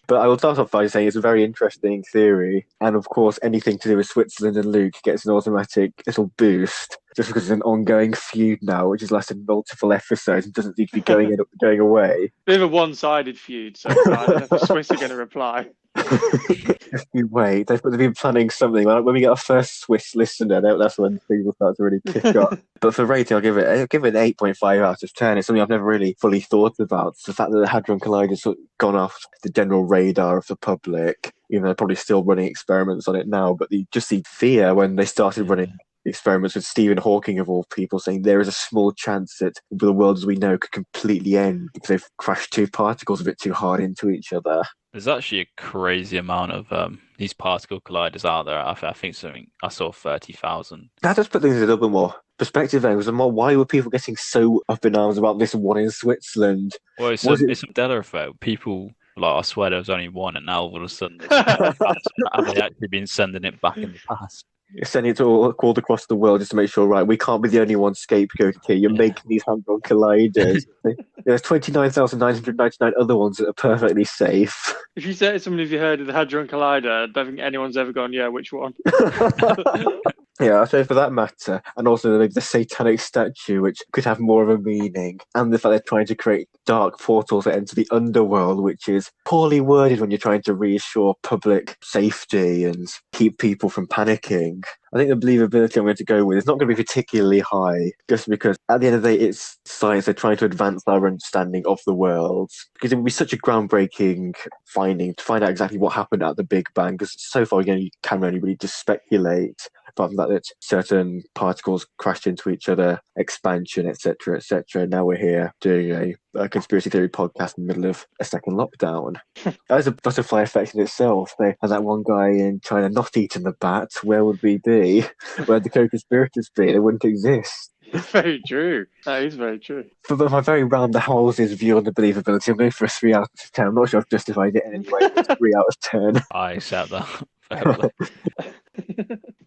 But I will start off by saying it's a very interesting theory. And of course, anything to do with Switzerland and Luke gets an automatic little boost just because it's an ongoing feud now, which has lasted multiple episodes and doesn't seem to be going away. Bit of a one-sided feud, so I don't know if the Swiss are going to reply. If you wait, they've been planning something. When we get our first Swiss listener, that's when things will start to really kick up. But for rating, I'll give it an 8.5 out of 10. It's something I've never really fully thought about. It's the fact that the Hadron Collider has sort of gone off the general radar of the public, even though they're probably still running experiments on it now. But you just see fear when they started running experiments with Stephen Hawking, of all people, saying there is a small chance that the world as we know could completely end because they've crashed two particles a bit too hard into each other. There's actually a crazy amount of these particle colliders out there. I think I saw 30,000. That does put things in a little bit more perspective then. Why were people getting so up in arms about this one in Switzerland? Well, it's a Mandela effect. People, I swear there was only one, and now all of a sudden, have they actually been sending it back in the past? You're sending it to all across the world just to make sure, right, we can't be the only one scapegoated here. You're making these Hadron Colliders. There's 29,999 other ones that are perfectly safe. If you say to someone, have you heard of the Hadron Collider, I don't think anyone's ever gone, yeah, which one? Yeah, so for that matter, and also the satanic statue, which could have more of a meaning, and the fact they're trying to create dark portals that enter the underworld, which is poorly worded when you're trying to reassure public safety and keep people from panicking. I think the believability I'm going to go with is not going to be particularly high, just because at the end of the day, it's science. They're trying to advance our understanding of the world, because it would be such a groundbreaking finding to find out exactly what happened at the Big Bang, because so far, you can only really just speculate. Apart from that certain particles crashed into each other, expansion, etc., etc. Now we're here doing a conspiracy theory podcast in the middle of a second lockdown. That is a butterfly effect in itself. They had that one guy in China not eating the bat. Where would we be? Where'd the co-conspirators be? They wouldn't exist. Very true. That is very true. But my very round the houses view on the believability, I'm going for a 3 out of 10. I'm not sure I've justified it in any way. It's 3 out of 10. I accept that.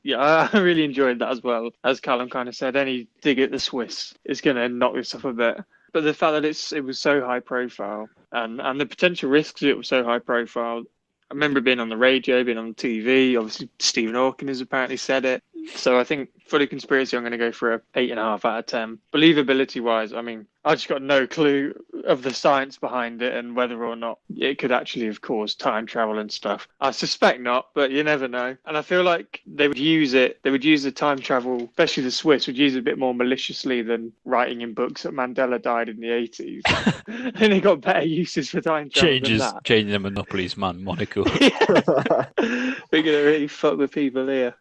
Yeah, I really enjoyed that as well. As Calum kind of said, any dig at the Swiss is going to knock this off a bit. But the fact that it was so high profile and the potential risks of it were so high profile. I remember being on the radio, being on the TV. Obviously, Stephen Hawking has apparently said it. So I think fully conspiracy, I'm going to go for a 8.5 out of 10. Believability wise, I mean, I just got no clue of the science behind it and whether or not it could actually have caused time travel and stuff. I suspect not, but you never know. And I feel like they would use the time travel, especially the Swiss, would use it a bit more maliciously than writing in books that Mandela died in the 80s. And they got better uses for time travel than that. Changing the Monopoly's man monocle. We're going to really fuck with people here.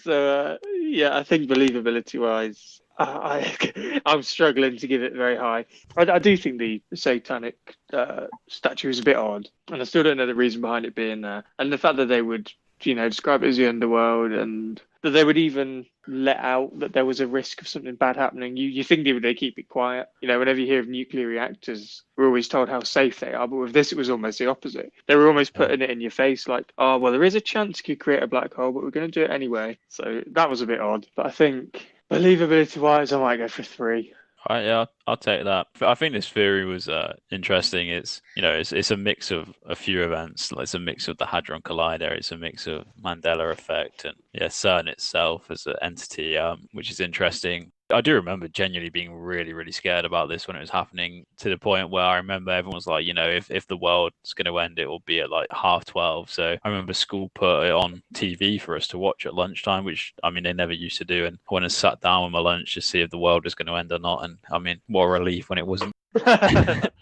So, I think believability-wise, I'm struggling to give it very high. I do think the satanic statue is a bit odd, and I still don't know the reason behind it being there. And the fact that they would, describe it as the underworld, and that they would even let out that there was a risk of something bad happening. You think they keep it quiet. Whenever you hear of nuclear reactors, we're always told how safe they are. But with this, it was almost the opposite. They were almost putting it in your face like, oh, well, there is a chance you could create a black hole, but we're going to do it anyway. So that was a bit odd. But I think believability-wise, I might go for 3. Yeah, I'll take that. I think this theory was interesting. It's it's a mix of a few events. Like, it's a mix of the Hadron Collider. It's a mix of Mandela effect and CERN itself as an entity, which is interesting. I do remember genuinely being really, really scared about this when it was happening, to the point where I remember everyone was like, if the world's going to end, it will be at like 12:30. So I remember school put it on TV for us to watch at lunchtime, which, I mean, they never used to do. And I went and sat down with my lunch to see if the world was going to end or not. And I mean, what a relief when it wasn't.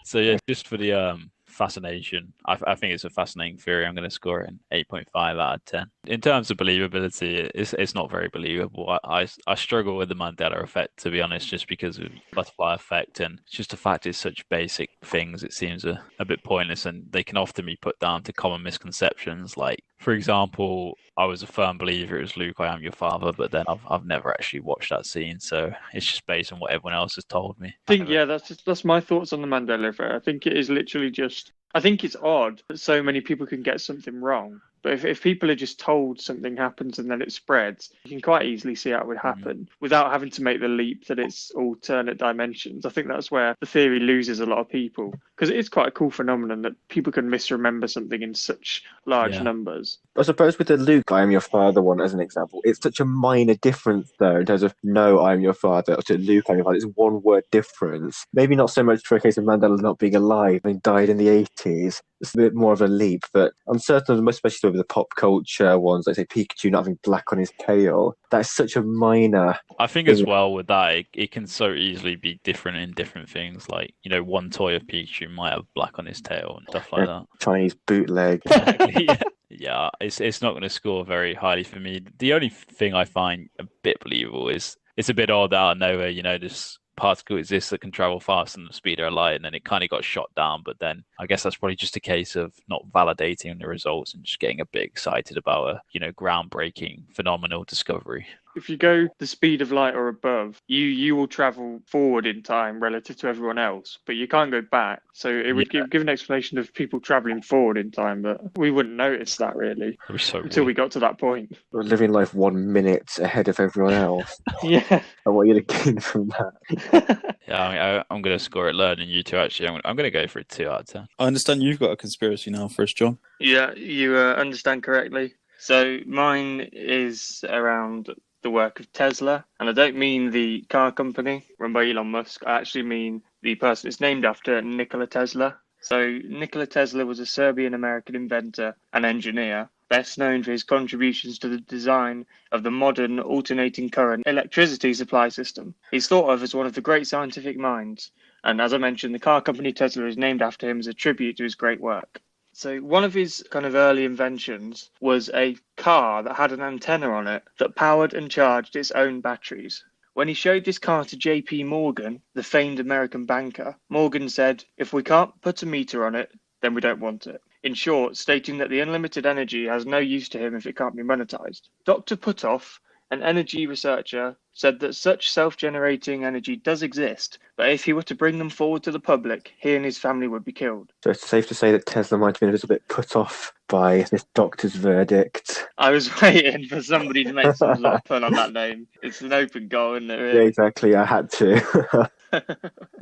So yeah, just for the fascination. I think it's a fascinating theory. I'm going to score it an 8.5 out of 10. In terms of believability, it's not very believable. I struggle with the Mandela effect, to be honest, just because of butterfly effect, and it's just the fact it's such basic things. It seems a bit pointless, and they can often be put down to common misconceptions. Like, for example, I was a firm believer it was Luke, I am your father, but then I've never actually watched that scene, so it's just based on what everyone else has told me. I think, yeah, that's my thoughts on the Mandela effect. I think it is literally just, I think it's odd that so many people can get something wrong. But if people are just told something happens and then it spreads, you can quite easily see how it would happen without having to make the leap that it's alternate dimensions. I think that's where the theory loses a lot of people, because it is quite a cool phenomenon that people can misremember something in such large numbers. I suppose with the Luke, I am your father one as an example, it's such a minor difference though in terms of no, I am your father, or to Luke, I am your father. It's one word difference. Maybe not so much for a case of Mandela not being alive and died in the 80s. It's a bit more of a leap, but on certain of them, especially with the pop culture ones, like say Pikachu not having black on his tail, that's such a minor. I think as well with that, it can so easily be different in different things. Like, you know, one toy of Pikachu might have black on his tail and stuff like that. Chinese bootleg. Exactly, yeah, it's not going to score very highly for me. The only thing I find a bit believable is it's a bit odd out of nowhere, you know, this particle exists that can travel faster than the speed of light, and then it kind of got shot down. But then I guess that's probably just a case of not validating the results and just getting a bit excited about a, you know, groundbreaking, phenomenal discovery. If you go the speed of light or above, you will travel forward in time relative to everyone else, but you can't go back. So it would give an explanation of people traveling forward in time, but we wouldn't notice that really until we got to that point. We're living life 1 minute ahead of everyone else. Yeah. And what are you going to gain from that? Yeah, I'm going to score it lower than you two, actually. I'm going to go for a 2 out of 10. I understand you've got a conspiracy now for us, John. Yeah, you understand correctly. So mine is around the work of Tesla, and I don't mean the car company run by Elon Musk. I actually mean the person it's named after, Nikola Tesla. So Nikola Tesla was a Serbian-American inventor and engineer, best known for his contributions to the design of the modern alternating current electricity supply system. He's thought of as one of the great scientific minds, and as I mentioned, the car company Tesla is named after him as a tribute to his great work. So one of his kind of early inventions was a car that had an antenna on it that powered and charged its own batteries. When he showed this car to J.P. Morgan, the famed American banker, Morgan said, "If we can't put a meter on it, then we don't want it." In short, stating that the unlimited energy has no use to him if it can't be monetized. Dr. Puthoff, an energy researcher, said that such self-generating energy does exist, but if he were to bring them forward to the public, he and his family would be killed. So it's safe to say that Tesla might have been a little bit put off by this doctor's verdict. I was waiting for somebody to make some sort of pun on that name. It's an open goal, isn't it? Really? Yeah, exactly. I had to.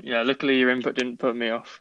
Yeah, luckily your input didn't put me off.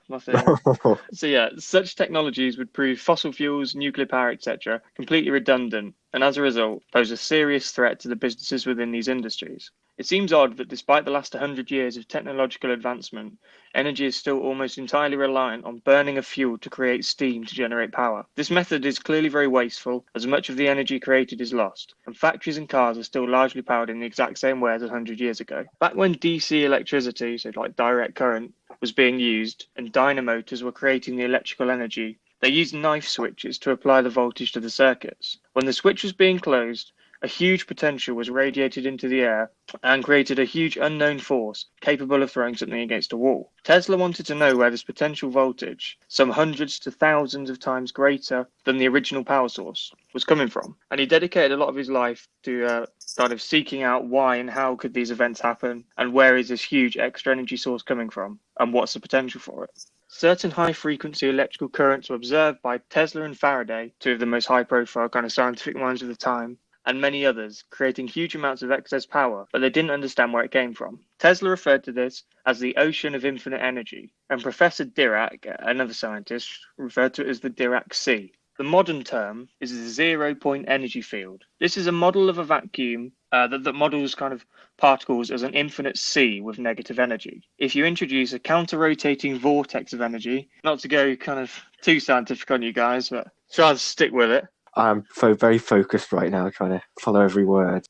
So yeah, such technologies would prove fossil fuels, nuclear power, etc. completely redundant, and as a result, pose a serious threat to the businesses within these industries. It seems odd that despite the last 100 years of technological advancement, energy is still almost entirely reliant on burning of fuel to create steam to generate power. This method is clearly very wasteful, as much of the energy created is lost, and factories and cars are still largely powered in the exact same way as 100 years ago. Back when DC electricity, so like direct current, was being used, and dynamotors were creating the electrical energy, they used knife switches to apply the voltage to the circuits. When the switch was being closed, a huge potential was radiated into the air and created a huge unknown force capable of throwing something against a wall. Tesla wanted to know where this potential voltage, some hundreds to thousands of times greater than the original power source, was coming from. And he dedicated a lot of his life to kind of seeking out why and how could these events happen, and where is this huge extra energy source coming from, and what's the potential for it. Certain high-frequency electrical currents were observed by Tesla and Faraday, two of the most high-profile kind of scientific minds of the time, and many others, creating huge amounts of excess power, but they didn't understand where it came from. Tesla referred to this as the ocean of infinite energy, and Professor Dirac, another scientist, referred to it as the Dirac Sea. The modern term is the zero-point energy field. This is a model of a vacuum that models kind of particles as an infinite sea with negative energy. If you introduce a counter-rotating vortex of energy, not to go kind of too scientific on you guys, but try and stick with it. I'm very focused right now, trying to follow every word.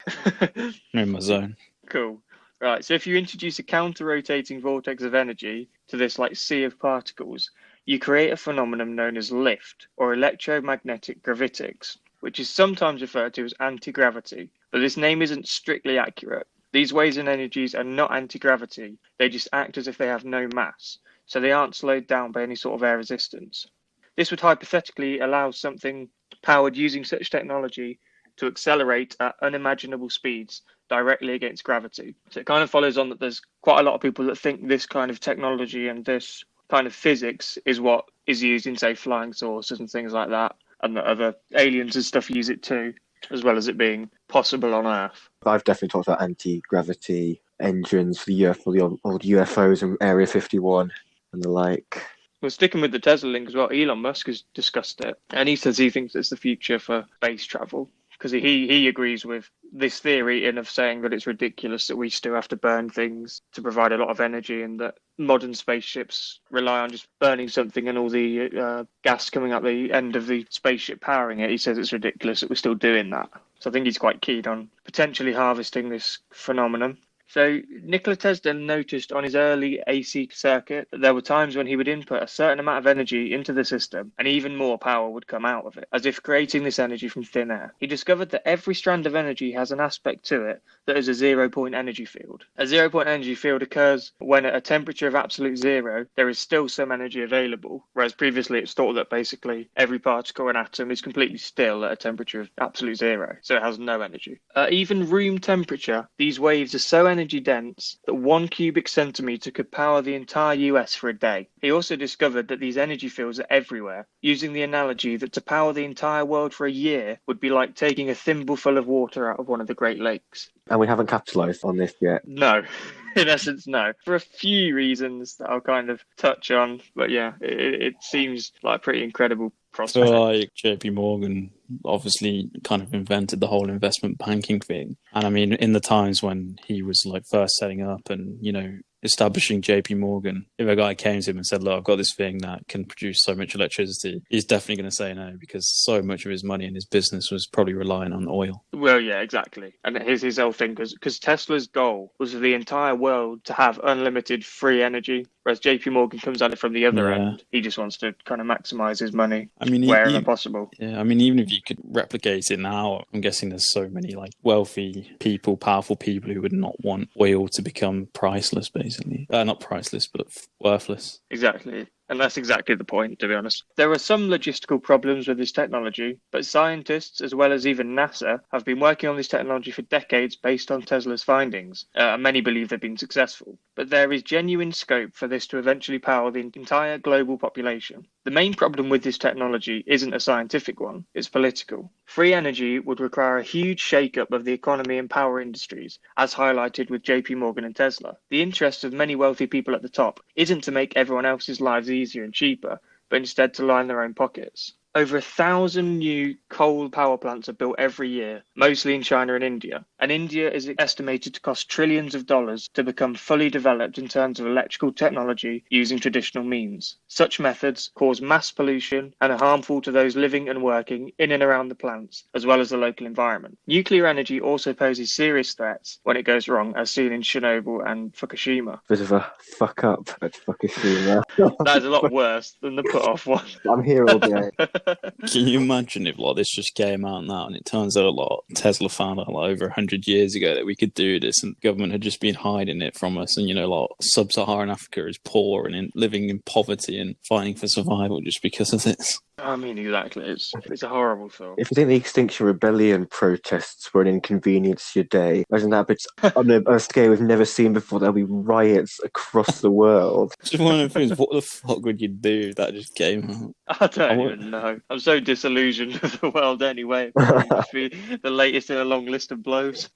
In my zone. Cool. Right, so if you introduce a counter-rotating vortex of energy to this like sea of particles, you create a phenomenon known as lift, or electromagnetic gravitics, which is sometimes referred to as anti-gravity, but this name isn't strictly accurate. These waves and energies are not anti-gravity, they just act as if they have no mass, so they aren't slowed down by any sort of air resistance. This would hypothetically allow something powered using such technology to accelerate at unimaginable speeds directly against gravity. So it kind of follows on that there's quite a lot of people that think this kind of technology and this kind of physics is what is used in, say, flying saucers and things like that, and that other aliens and stuff use it too, as well as it being possible on Earth. I've definitely talked about anti-gravity engines for the old UFOs and Area 51 and the like. Well, sticking with the Tesla link as well, Elon Musk has discussed it, and he says he thinks it's the future for space travel, because he agrees with this theory in of saying that it's ridiculous that we still have to burn things to provide a lot of energy, and that modern spaceships rely on just burning something and all the gas coming out the end of the spaceship powering it. He says it's ridiculous that we're still doing that. So I think he's quite keen on potentially harvesting this phenomenon. So Nikola Tesla noticed on his early AC circuit that there were times when he would input a certain amount of energy into the system and even more power would come out of it, as if creating this energy from thin air. He discovered that every strand of energy has an aspect to it that is a 0-point energy field. A 0-point energy field occurs when at a temperature of absolute zero, there is still some energy available, whereas previously it's thought that basically every particle and atom is completely still at a temperature of absolute zero, so it has no energy. At even room temperature, these waves are so energy dense that 1 cubic centimetre could power the entire US for a day. He also discovered that these energy fields are everywhere, using the analogy that to power the entire world for a year would be like taking a thimbleful of water out of one of the Great Lakes. And we haven't capitalised on this yet. No. In essence, no. For a few reasons that I'll kind of touch on, but yeah, it seems like a pretty incredible prospect. So like JP Morgan obviously kind of invented the whole investment banking thing. And I mean, in the times when he was like first setting up and, you know, establishing JP Morgan, if a guy came to him and said, look, I've got this thing that can produce so much electricity, he's definitely going to say no, because so much of his money in his business was probably relying on oil. Well, yeah, exactly. And here's his whole thing, because Tesla's goal was for the entire world to have unlimited free energy, whereas JP Morgan comes at it from the other end. He just wants to kind of maximize his money wherever possible. Yeah, I mean, even if you could replicate it now, I'm guessing there's so many like wealthy people, powerful people who would not want oil to become priceless, basically. Not priceless, but worthless. Exactly. And that's exactly the point, to be honest. There are some logistical problems with this technology, but scientists, as well as even NASA, have been working on this technology for decades based on Tesla's findings, and many believe they've been successful. But there is genuine scope for this to eventually power the entire global population. The main problem with this technology isn't a scientific one, it's political. Free energy would require a huge shake-up of the economy and power industries, as highlighted with JP Morgan and Tesla. The interest of many wealthy people at the top isn't to make everyone else's lives easier and cheaper, but instead to line their own pockets. Over 1,000 new coal power plants are built every year, mostly in China and India. And India is estimated to cost trillions of dollars to become fully developed in terms of electrical technology using traditional means. Such methods cause mass pollution and are harmful to those living and working in and around the plants, as well as the local environment. Nuclear energy also poses serious threats when it goes wrong, as seen in Chernobyl and Fukushima. Bit of a fuck up at Fukushima. That is a lot worse than the put-off one. I'm here all day. Can you imagine if like this just came out now and it turns out Tesla found out like over 100 years ago that we could do this and the government had just been hiding it from us, and you know, like sub-Saharan Africa is poor and living in poverty and fighting for survival just because of this. I mean, exactly. It's a horrible thought. If you think the Extinction Rebellion protests were an inconvenience to your day, imagine that, but on a scale we've never seen before. There'll be riots across the world. Just one of the things, what the fuck would you do if that just came out? I don't even know. I'm so disillusioned with the world anyway. It must be the latest in a long list of blows.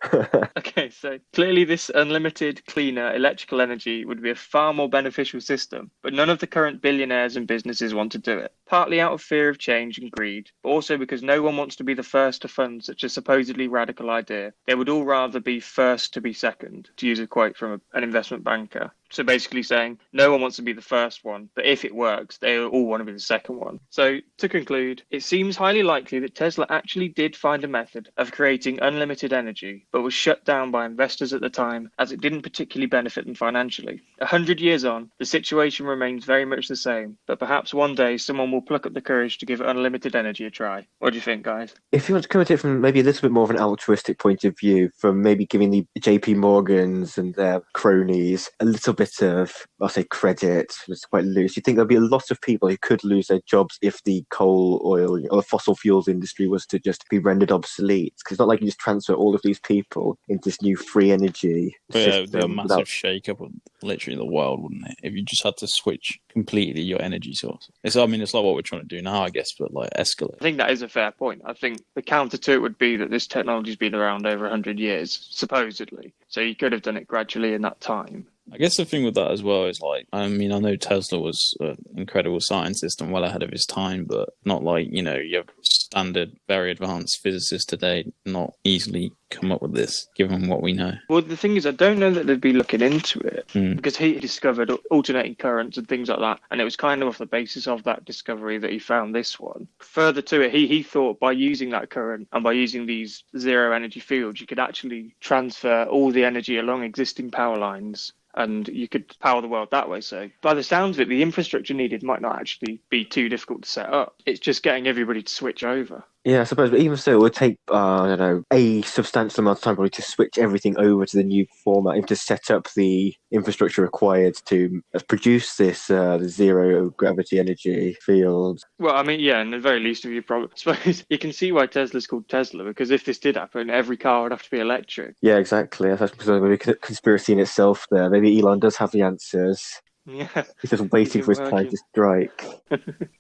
Okay, so clearly this unlimited, cleaner electrical energy would be a far more beneficial system, but none of the current billionaires and businesses want to do it. Partly out of fear of change and greed, but also because no one wants to be the first to fund such a supposedly radical idea. They would all rather be first to be second, to use a quote from an investment banker. So basically saying no one wants to be the first one, but if it works, they all want to be the second one. So to conclude, it seems highly likely that Tesla actually did find a method of creating unlimited energy, but was shut down by investors at the time as it didn't particularly benefit them financially. 100 years on, the situation remains very much the same, but perhaps one day someone will pluck up the courage to give unlimited energy a try. What do you think, guys? If you want to come at it from maybe a little bit more of an altruistic point of view, from maybe giving the JP Morgans and their cronies a little bit of, I'll say, credit, it's quite loose. You think there'll be a lot of people who could lose their jobs if the coal, oil, or the fossil fuels industry was to just be rendered obsolete? Because it's not like you just transfer all of these people into this new free energy Yeah, system. it would be a massive shake-up of literally the world, wouldn't it? If you just had to switch completely your energy source. It's like what we're trying to do now, I guess, but like escalate. I think that is a fair point. I think the counter to it would be that this technology's been around over 100 years, supposedly. So you could have done it gradually in that time. I guess the thing with that as well is like, I mean, I know Tesla was an incredible scientist and well ahead of his time, but not like, your standard, very advanced physicists today not easily come up with this, given what we know. Well, the thing is, I don't know that they'd be looking into it because he discovered alternating currents and things like that. And it was kind of off the basis of that discovery that he found this one. Further to it, he thought by using that current and by using these zero energy fields, you could actually transfer all the energy along existing power lines. And you could power the world that way. So by the sounds of it, the infrastructure needed might not actually be too difficult to set up. It's just getting everybody to switch over. Yeah, I suppose, but even so, it would take, a substantial amount of time probably to switch everything over to the new format and to set up the infrastructure required to produce this zero gravity energy field. Well, I mean, yeah, in the very least of your problem, I suppose you can see why Tesla's called Tesla, because if this did happen, every car would have to be electric. Yeah, exactly. That's maybe a conspiracy in itself there. Maybe Elon does have the answers. Yeah. He's just waiting for his time to strike.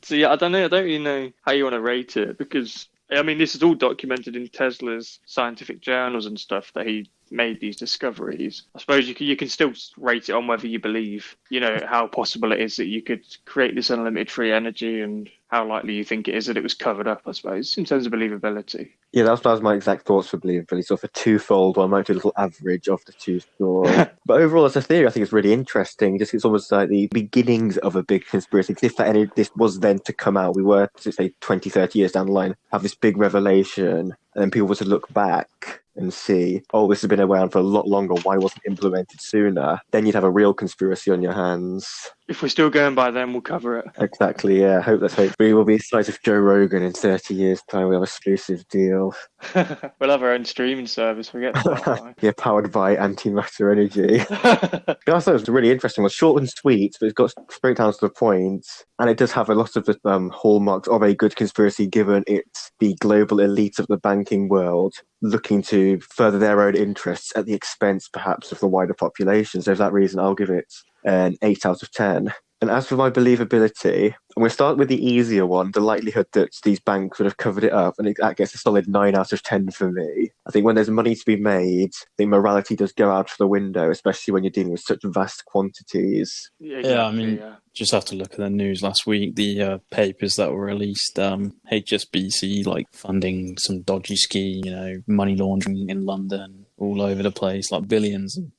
So, yeah, I don't know. I don't really know how you want to rate it because, I mean, this is all documented in Tesla's scientific journals and stuff that he made these discoveries. I suppose you can still rate it on whether you believe, how possible it is that you could create this unlimited free energy and how likely you think it is that it was covered up, I suppose, in terms of believability. Yeah, that was my exact thoughts for believability. So for twofold, I might do a little average of the two stories. But overall, as a theory, I think it's really interesting. It's almost like the beginnings of a big conspiracy. If this was then to come out, we were, to say, 20, 30 years down the line, have this big revelation, and then people were to look back and see, this has been around for a lot longer, why wasn't it implemented sooner? Then you'd have a real conspiracy on your hands. If we're still going by then, we'll cover it. Exactly, yeah. Let's hope we will be the size of Joe Rogan in 30 years' time. We'll have an exclusive deal. We'll have our own streaming service. Forget that. Yeah, powered by antimatter energy. I thought it was really interesting. It was short and sweet, but it's got straight down to the point. And it does have a lot of the hallmarks of a good conspiracy, given it's the global elite of the banking world looking to further their own interests at the expense, perhaps, of the wider population. So for that reason, I'll give it an 8 out of 10. And as for my believability, I'm going to start with the easier one, the likelihood that these banks would have covered it up, and that gets a solid 9 out of 10 for me. I think when there's money to be made, I think morality does go out the window, especially when you're dealing with such vast quantities. Yeah, exactly, I mean, just have to look at the news last week, the papers that were released, HSBC, like funding some dodgy scheme, money laundering in London, all over the place, like billions and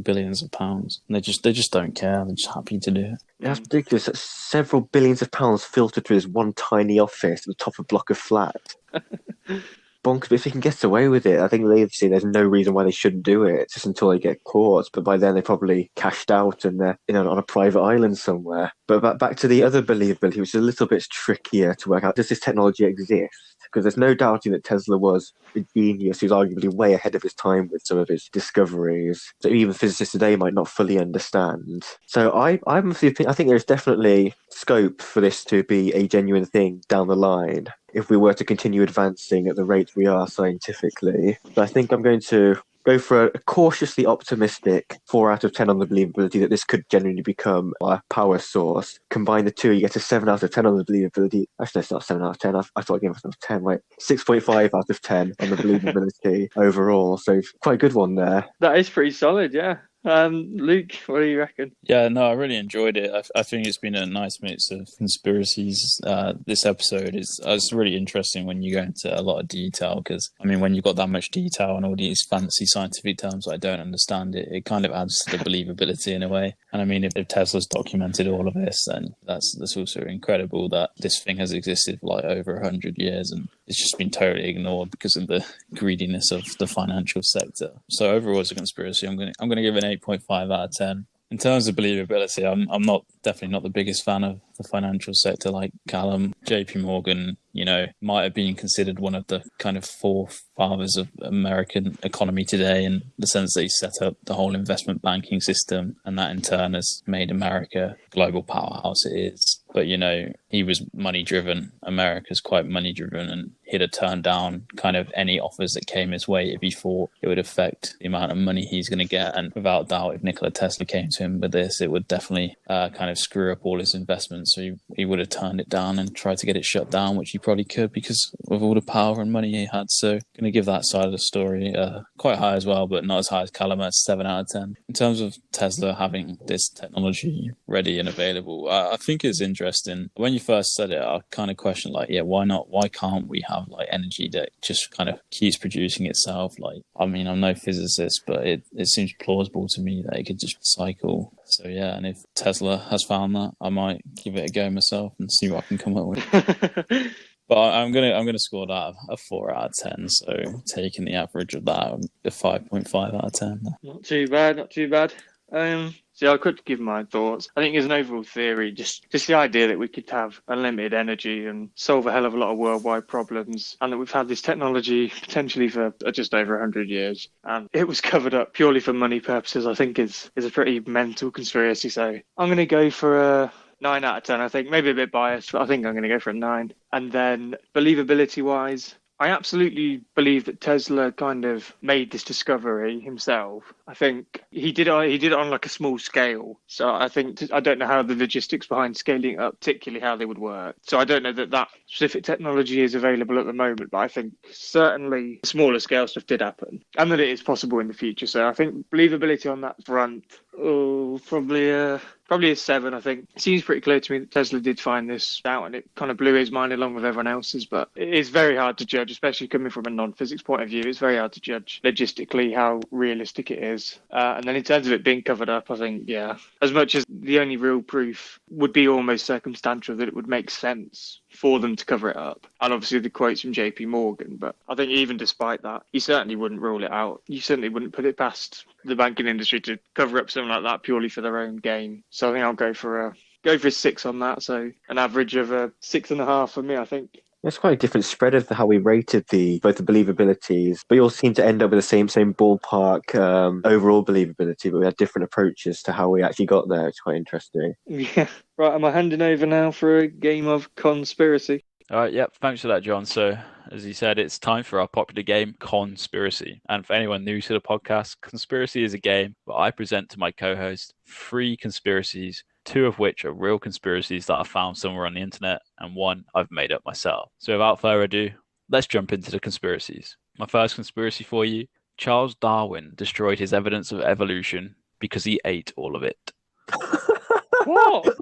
billions of pounds. And they just don't care. They're just happy to do it. That's ridiculous. That's several billions of pounds filtered through this one tiny office at the top of a block of flats. Bonkers, but if they can get away with it, I think they've seen there's no reason why they shouldn't do it, just until they get caught. But by then they probably cashed out and they're on a private island somewhere. But back to the other believability, which is a little bit trickier to work out. Does this technology exist? Because there's no doubting that Tesla was a genius who's arguably way ahead of his time with some of his discoveries. So even physicists today might not fully understand. So I'm of the opinion, I think there's definitely scope for this to be a genuine thing down the line if we were to continue advancing at the rate we are scientifically. But I think I'm going to go for a cautiously optimistic 4 out of 10 on the believability that this could genuinely become a power source. Combine the two, you get a 7 out of 10 on the believability. Actually, it's not 7 out of 10. I thought I gave myself 10. Wait, 6.5 out of 10 on the believability overall. So quite a good one there. That is pretty solid, yeah. Luke, what do you reckon? Yeah, no, I really enjoyed it. I think it's been a nice mix of conspiracies. This episode it's really interesting when you go into a lot of detail because, I mean, when you've got that much detail and all these fancy scientific terms I don't understand, it kind of adds to the believability in a way. And I mean, if Tesla's documented all of this, then that's also incredible that this thing has existed for like over 100 years and it's just been totally ignored because of the greediness of the financial sector. So overall, as a conspiracy, I'm going to give it an 8.5 out of 10. In terms of believability, I'm definitely not the biggest fan of the financial sector like Calum. JP Morgan, might have been considered one of the kind of forefathers of American economy today in the sense that he set up the whole investment banking system and that in turn has made America the global powerhouse it is. But, he was money driven. America's quite money driven and he'd have turned down kind of any offers that came his way if he thought it would affect the amount of money he's going to get. And without doubt, if Nikola Tesla came to him with this, it would definitely kind of screw up all his investments. So he would have turned it down and tried to get it shut down, which he probably could because of all the power and money he had. So going to give that side of the story quite high as well, but not as high as Calum at 7 out of 10. In terms of Tesla having this technology ready and available, I think it's interesting. When you first said it, I kind of questioned why not? Why can't we have energy that just kind of keeps producing itself? I'm no physicist, but it seems plausible to me that it could just cycle. So yeah, and if Tesla has found that, I might give it a go myself and see what I can come up with. But I'm gonna score that a 4 out of 10. So taking the average of that, a 5.5 out of 10. Not too bad. I could give my thoughts. I think as an overall theory, just the idea that we could have unlimited energy and solve a hell of a lot of worldwide problems, and that we've had this technology potentially for just over 100 years, and it was covered up purely for money purposes, I think is a pretty mental conspiracy. So I'm going to go for a 9 out of 10, I think. Maybe a bit biased, but I think I'm going to go for a 9. And then believability-wise, I absolutely believe that Tesla kind of made this discovery himself. I think he did it on a small scale. So I don't know how the logistics behind scaling it up, particularly how they would work. So I don't know that specific technology is available at the moment, but I think certainly smaller scale stuff did happen and that it is possible in the future. So I think believability on that front, probably a 7, I think. It seems pretty clear to me that Tesla did find this out and it kind of blew his mind along with everyone else's, but it is very hard to judge, especially coming from a non-physics point of view. It's very hard to judge logistically how realistic it is. And then in terms of it being covered up, I think, yeah, as much as the only real proof would be almost circumstantial that it would make sense for them to cover it up. And obviously the quotes from JP Morgan, but I think even despite that, you certainly wouldn't rule it out. You certainly wouldn't put it past the banking industry to cover up something like that purely for their own gain. So I think I'll go for a 6 on that. So an average of a 6.5 for me, I think. It's quite a different spread of how we rated both the believabilities, but we all seem to end up with the same ballpark overall believability, but we had different approaches to how we actually got there. It's quite interesting. Yeah. Right, am I handing over now for a game of conspiracy? All right, yep, thanks for that, John. So, as you said, it's time for our popular game, Conspiracy. And for anyone new to the podcast, Conspiracy is a game where I present to my co-host 3 conspiracies, 2 of which are real conspiracies that I found somewhere on the internet, and 1 I've made up myself. So without further ado, let's jump into the conspiracies. My first conspiracy for you, Charles Darwin destroyed his evidence of evolution because he ate all of it. What?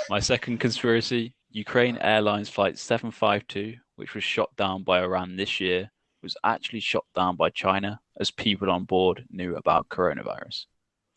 My second conspiracy, Ukraine Airlines Flight 752, which was shot down by Iran this year, was actually shot down by China as people on board knew about coronavirus.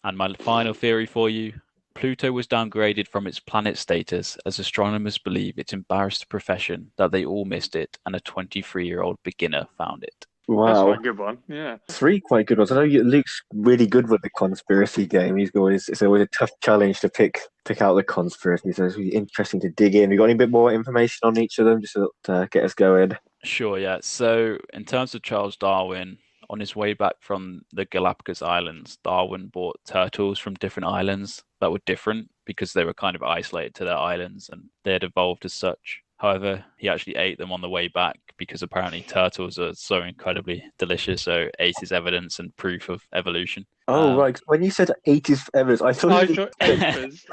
And my final theory for you, Pluto was downgraded from its planet status as astronomers believe it's embarrassed the profession that they all missed it and a 23-year-old beginner found it. Wow. That's quite a good one, yeah. 3 quite good ones. I know Luke's really good with the conspiracy game. It's always a tough challenge to pick out the conspiracies. So it's really interesting to dig in. We got any bit more information on each of them just to get us going? Sure, yeah. So in terms of Charles Darwin, on his way back from the Galapagos Islands, Darwin bought turtles from different islands that were different because they were kind of isolated to their islands and they had evolved as such. However, he actually ate them on the way back because apparently turtles are so incredibly delicious, so ate is evidence and proof of evolution. Oh, right. When you said 80s evidence, I thought acres.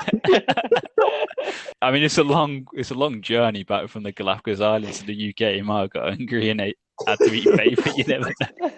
I mean, it's a long journey back from the Galapagos Islands to the UK. You might have got hungry and had to eat paper. You never know.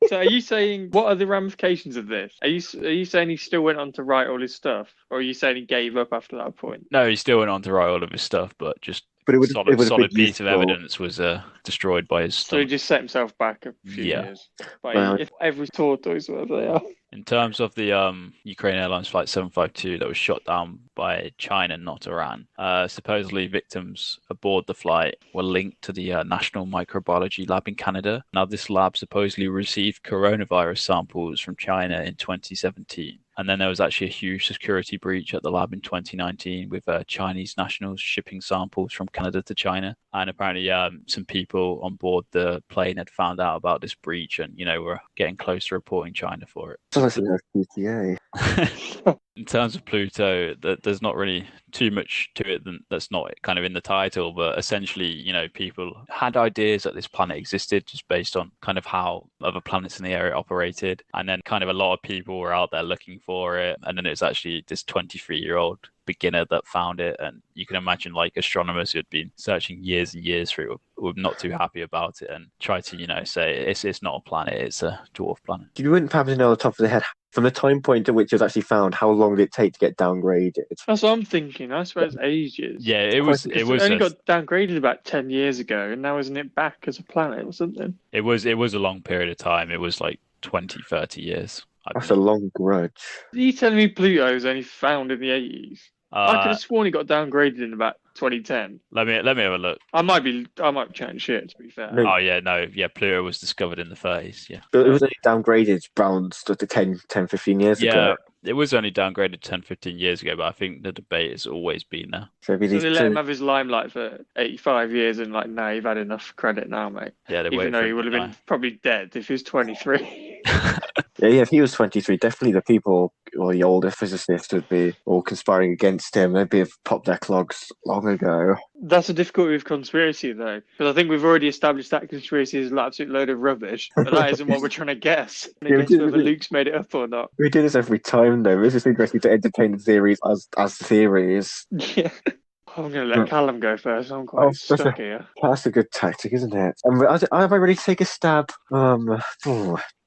So are you saying, what are the ramifications of this? Are you saying he still went on to write all his stuff? Or are you saying he gave up after that point? No, he still went on to write all of his stuff, but just But it would have been solid piece of useful. evidence was destroyed by his So he stomach. just set himself back a few Yeah. years. By Well- every tortoise, whatever they are. In terms of the Ukraine Airlines Flight 752 that was shot down by China, not Iran, supposedly victims aboard the flight were linked to the National Microbiology Lab in Canada. Now, this lab supposedly received coronavirus samples from China in 2017. And then there was actually a huge security breach at the lab in 2019 with Chinese nationals shipping samples from Canada to China. And apparently some people on board the plane had found out about this breach and, were getting close to reporting China for it. Sounds like a PTA. In terms of Pluto, there's not really too much to it that's not kind of in the title, but essentially, people had ideas that this planet existed just based on kind of how other planets in the area operated. And then kind of a lot of people were out there looking for it. And then it's actually this 23-year-old beginner that found it. And you can imagine like astronomers who had been searching years and years through it were not too happy about it and try to, say it's not a planet, it's a dwarf planet. You wouldn't happen to know off the top of the head, from the time point at which it was actually found, how long did it take to get downgraded? That's what I'm thinking. I suppose ages. Yeah, it was. It only got downgraded about 10 years ago, and now isn't it back as a planet or something? It was a long period of time. It was like 20, 30 years. That's a long grudge. Are you telling me Pluto was only found in the 80s? I could have sworn it got downgraded in about 2010. Let me have a look. I might be chatting shit, to be fair. No. Oh yeah, no, yeah, Pluto was discovered in the 30s. Yeah, But it was only downgraded around 10, 15 years ago. It was only downgraded 10, 15 years ago, but I think the debate has always been there. So they let him have his limelight for 85 years and nah, you've had enough credit now, mate. Yeah, even though he would have been probably dead if he was 23. Yeah, if he was 23, definitely the people, or the older physicists would be all conspiring against him. They'd have popped their clogs long ago. That's a difficulty with conspiracy, though, because I think we've already established that conspiracy is an absolute load of rubbish, but that isn't what we're trying to guess. Guess whether Luke's made it up or not. We do this every time, though. It's just interesting to entertain the theories as theories. Yeah. I'm going to let Calum go first. I'm quite stuck here. That's a good tactic, isn't it? Have I ready to take a stab?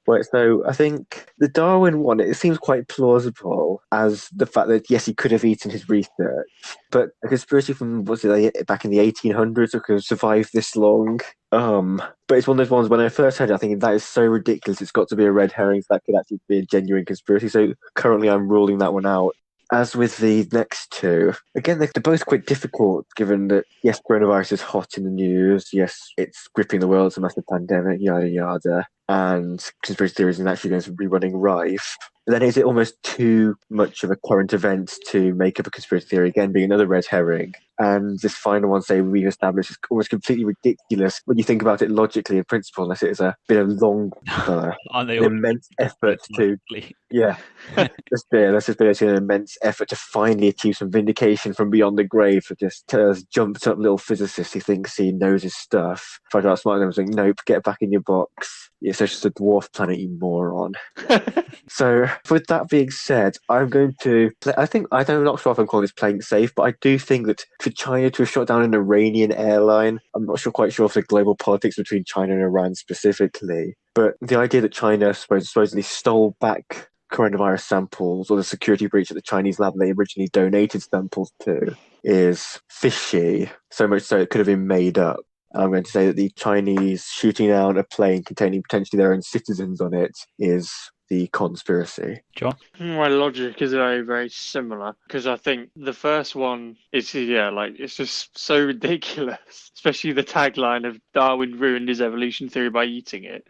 Right, so I think the Darwin one, it seems quite plausible as the fact that, yes, he could have eaten his research, but a conspiracy from, back in the 1800s that could have survived this long? But it's one of those ones, when I first heard it, I think that is so ridiculous, it's got to be a red herring, so that could actually be a genuine conspiracy. So currently I'm ruling that one out. As with the next two, again, they're both quite difficult, given that, yes, coronavirus is hot in the news, yes, it's gripping the world, it's a massive pandemic, yada, yada, and conspiracy theories are actually going to be running rife. But then is it almost too much of a current event to make up a conspiracy theory, again, being another red herring? And this final one, say, we've established, is almost completely ridiculous when you think about it logically in principle, unless it is a bit of long, immense effort to... Yeah, that's just been an immense effort to finally achieve some vindication from beyond the grave for just jumped up little physicist who thinks he knows his stuff. Tried to outsmart them and saying, nope, get back in your box. It's just a dwarf planet, you moron. So, with that being said, I'm going to... I'm not sure if I'm calling this playing safe, but I do think that for China to have shot down an Iranian airline, I'm not quite sure of the global politics between China and Iran specifically, but the idea that China supposedly stole back coronavirus samples or the security breach at the Chinese lab they originally donated samples to is fishy, so much so it could have been made up. I'm going to say that the Chinese shooting down a plane containing potentially their own citizens on it is the conspiracy. John? My logic is very, very similar, because I think the first one is, it's just so ridiculous, especially the tagline of Darwin ruined his evolution theory by eating it.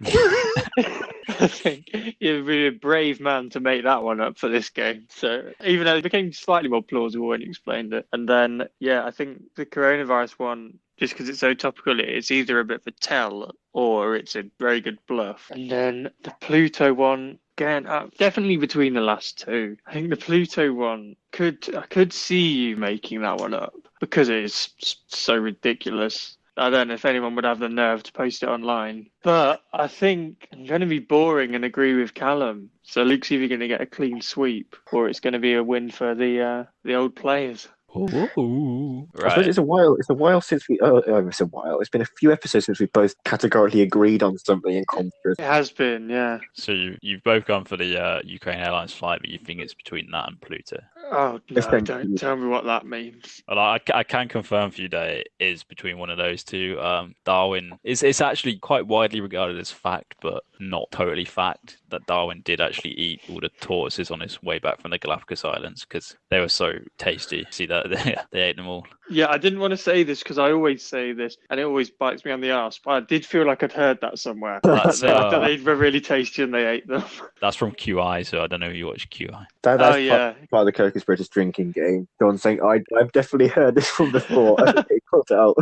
I think you'd be a brave man to make that one up for this game. So even though it became slightly more plausible when you explained it. And then, I think the coronavirus one, just because it's so topical, it's either a bit of a tell or it's a very good bluff. And then the Pluto one, again, definitely between the last two. I think the Pluto one I could see you making that one up because it is so ridiculous. I don't know if anyone would have the nerve to post it online. But I think I'm going to be boring and agree with Calum. So Luke's either going to get a clean sweep or it's going to be a win for the old players. Ooh. I suppose Right. it's a while. It's a while since we. It's a while. It's been a few episodes since we both categorically agreed on something in conspiracy. It has been, yeah. So you've both gone for the Ukraine Airlines flight, but you think it's between that and Pluto. Oh, no, Essentially. don't tell me what that means. Well, I can confirm for you that it is between one of those two. Darwin it's actually quite widely regarded as fact, but not totally fact, that Darwin did actually eat all the tortoises on his way back from the Galapagos Islands because they were so tasty. See that they ate them all. Yeah, I didn't want to say this because I always say this and it always bites me on the arse, but I did feel like I'd heard that somewhere. That's, that they were really tasty and they ate them. That's from QI, so I don't know if you watch QI. That's yeah. part of the Co-Conspirators drinking game. John saying, I've definitely heard this from before. Okay, put it out.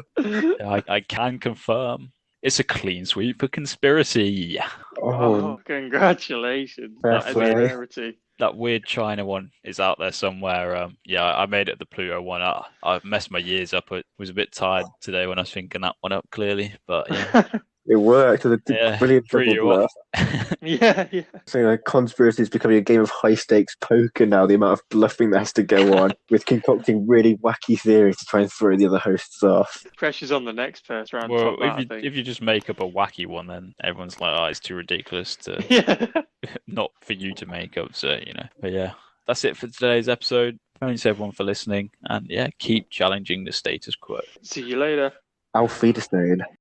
I can confirm. It's a clean sweep for conspiracy. Oh, congratulations. Fair That is play. a rarity. That weird China one is out there somewhere. Yeah, I made it the Pluto one. I messed my years up. I was a bit tired today when I was thinking that one up, clearly. But yeah, It worked. The brilliant threw double you bluff. Yeah. So conspiracy is becoming a game of high stakes poker now. The amount of bluffing that has to go on with concocting really wacky theories to try and throw the other hosts off. Pressure's on the next first round. Well, top that, I think. if you just make up a wacky one, then everyone's like, "Oh, it's too ridiculous to Yeah. not for you to make up." So But yeah, that's it for today's episode. Thanks everyone for listening, and yeah, keep challenging the status quo. See you later. Auf Wiedersehen.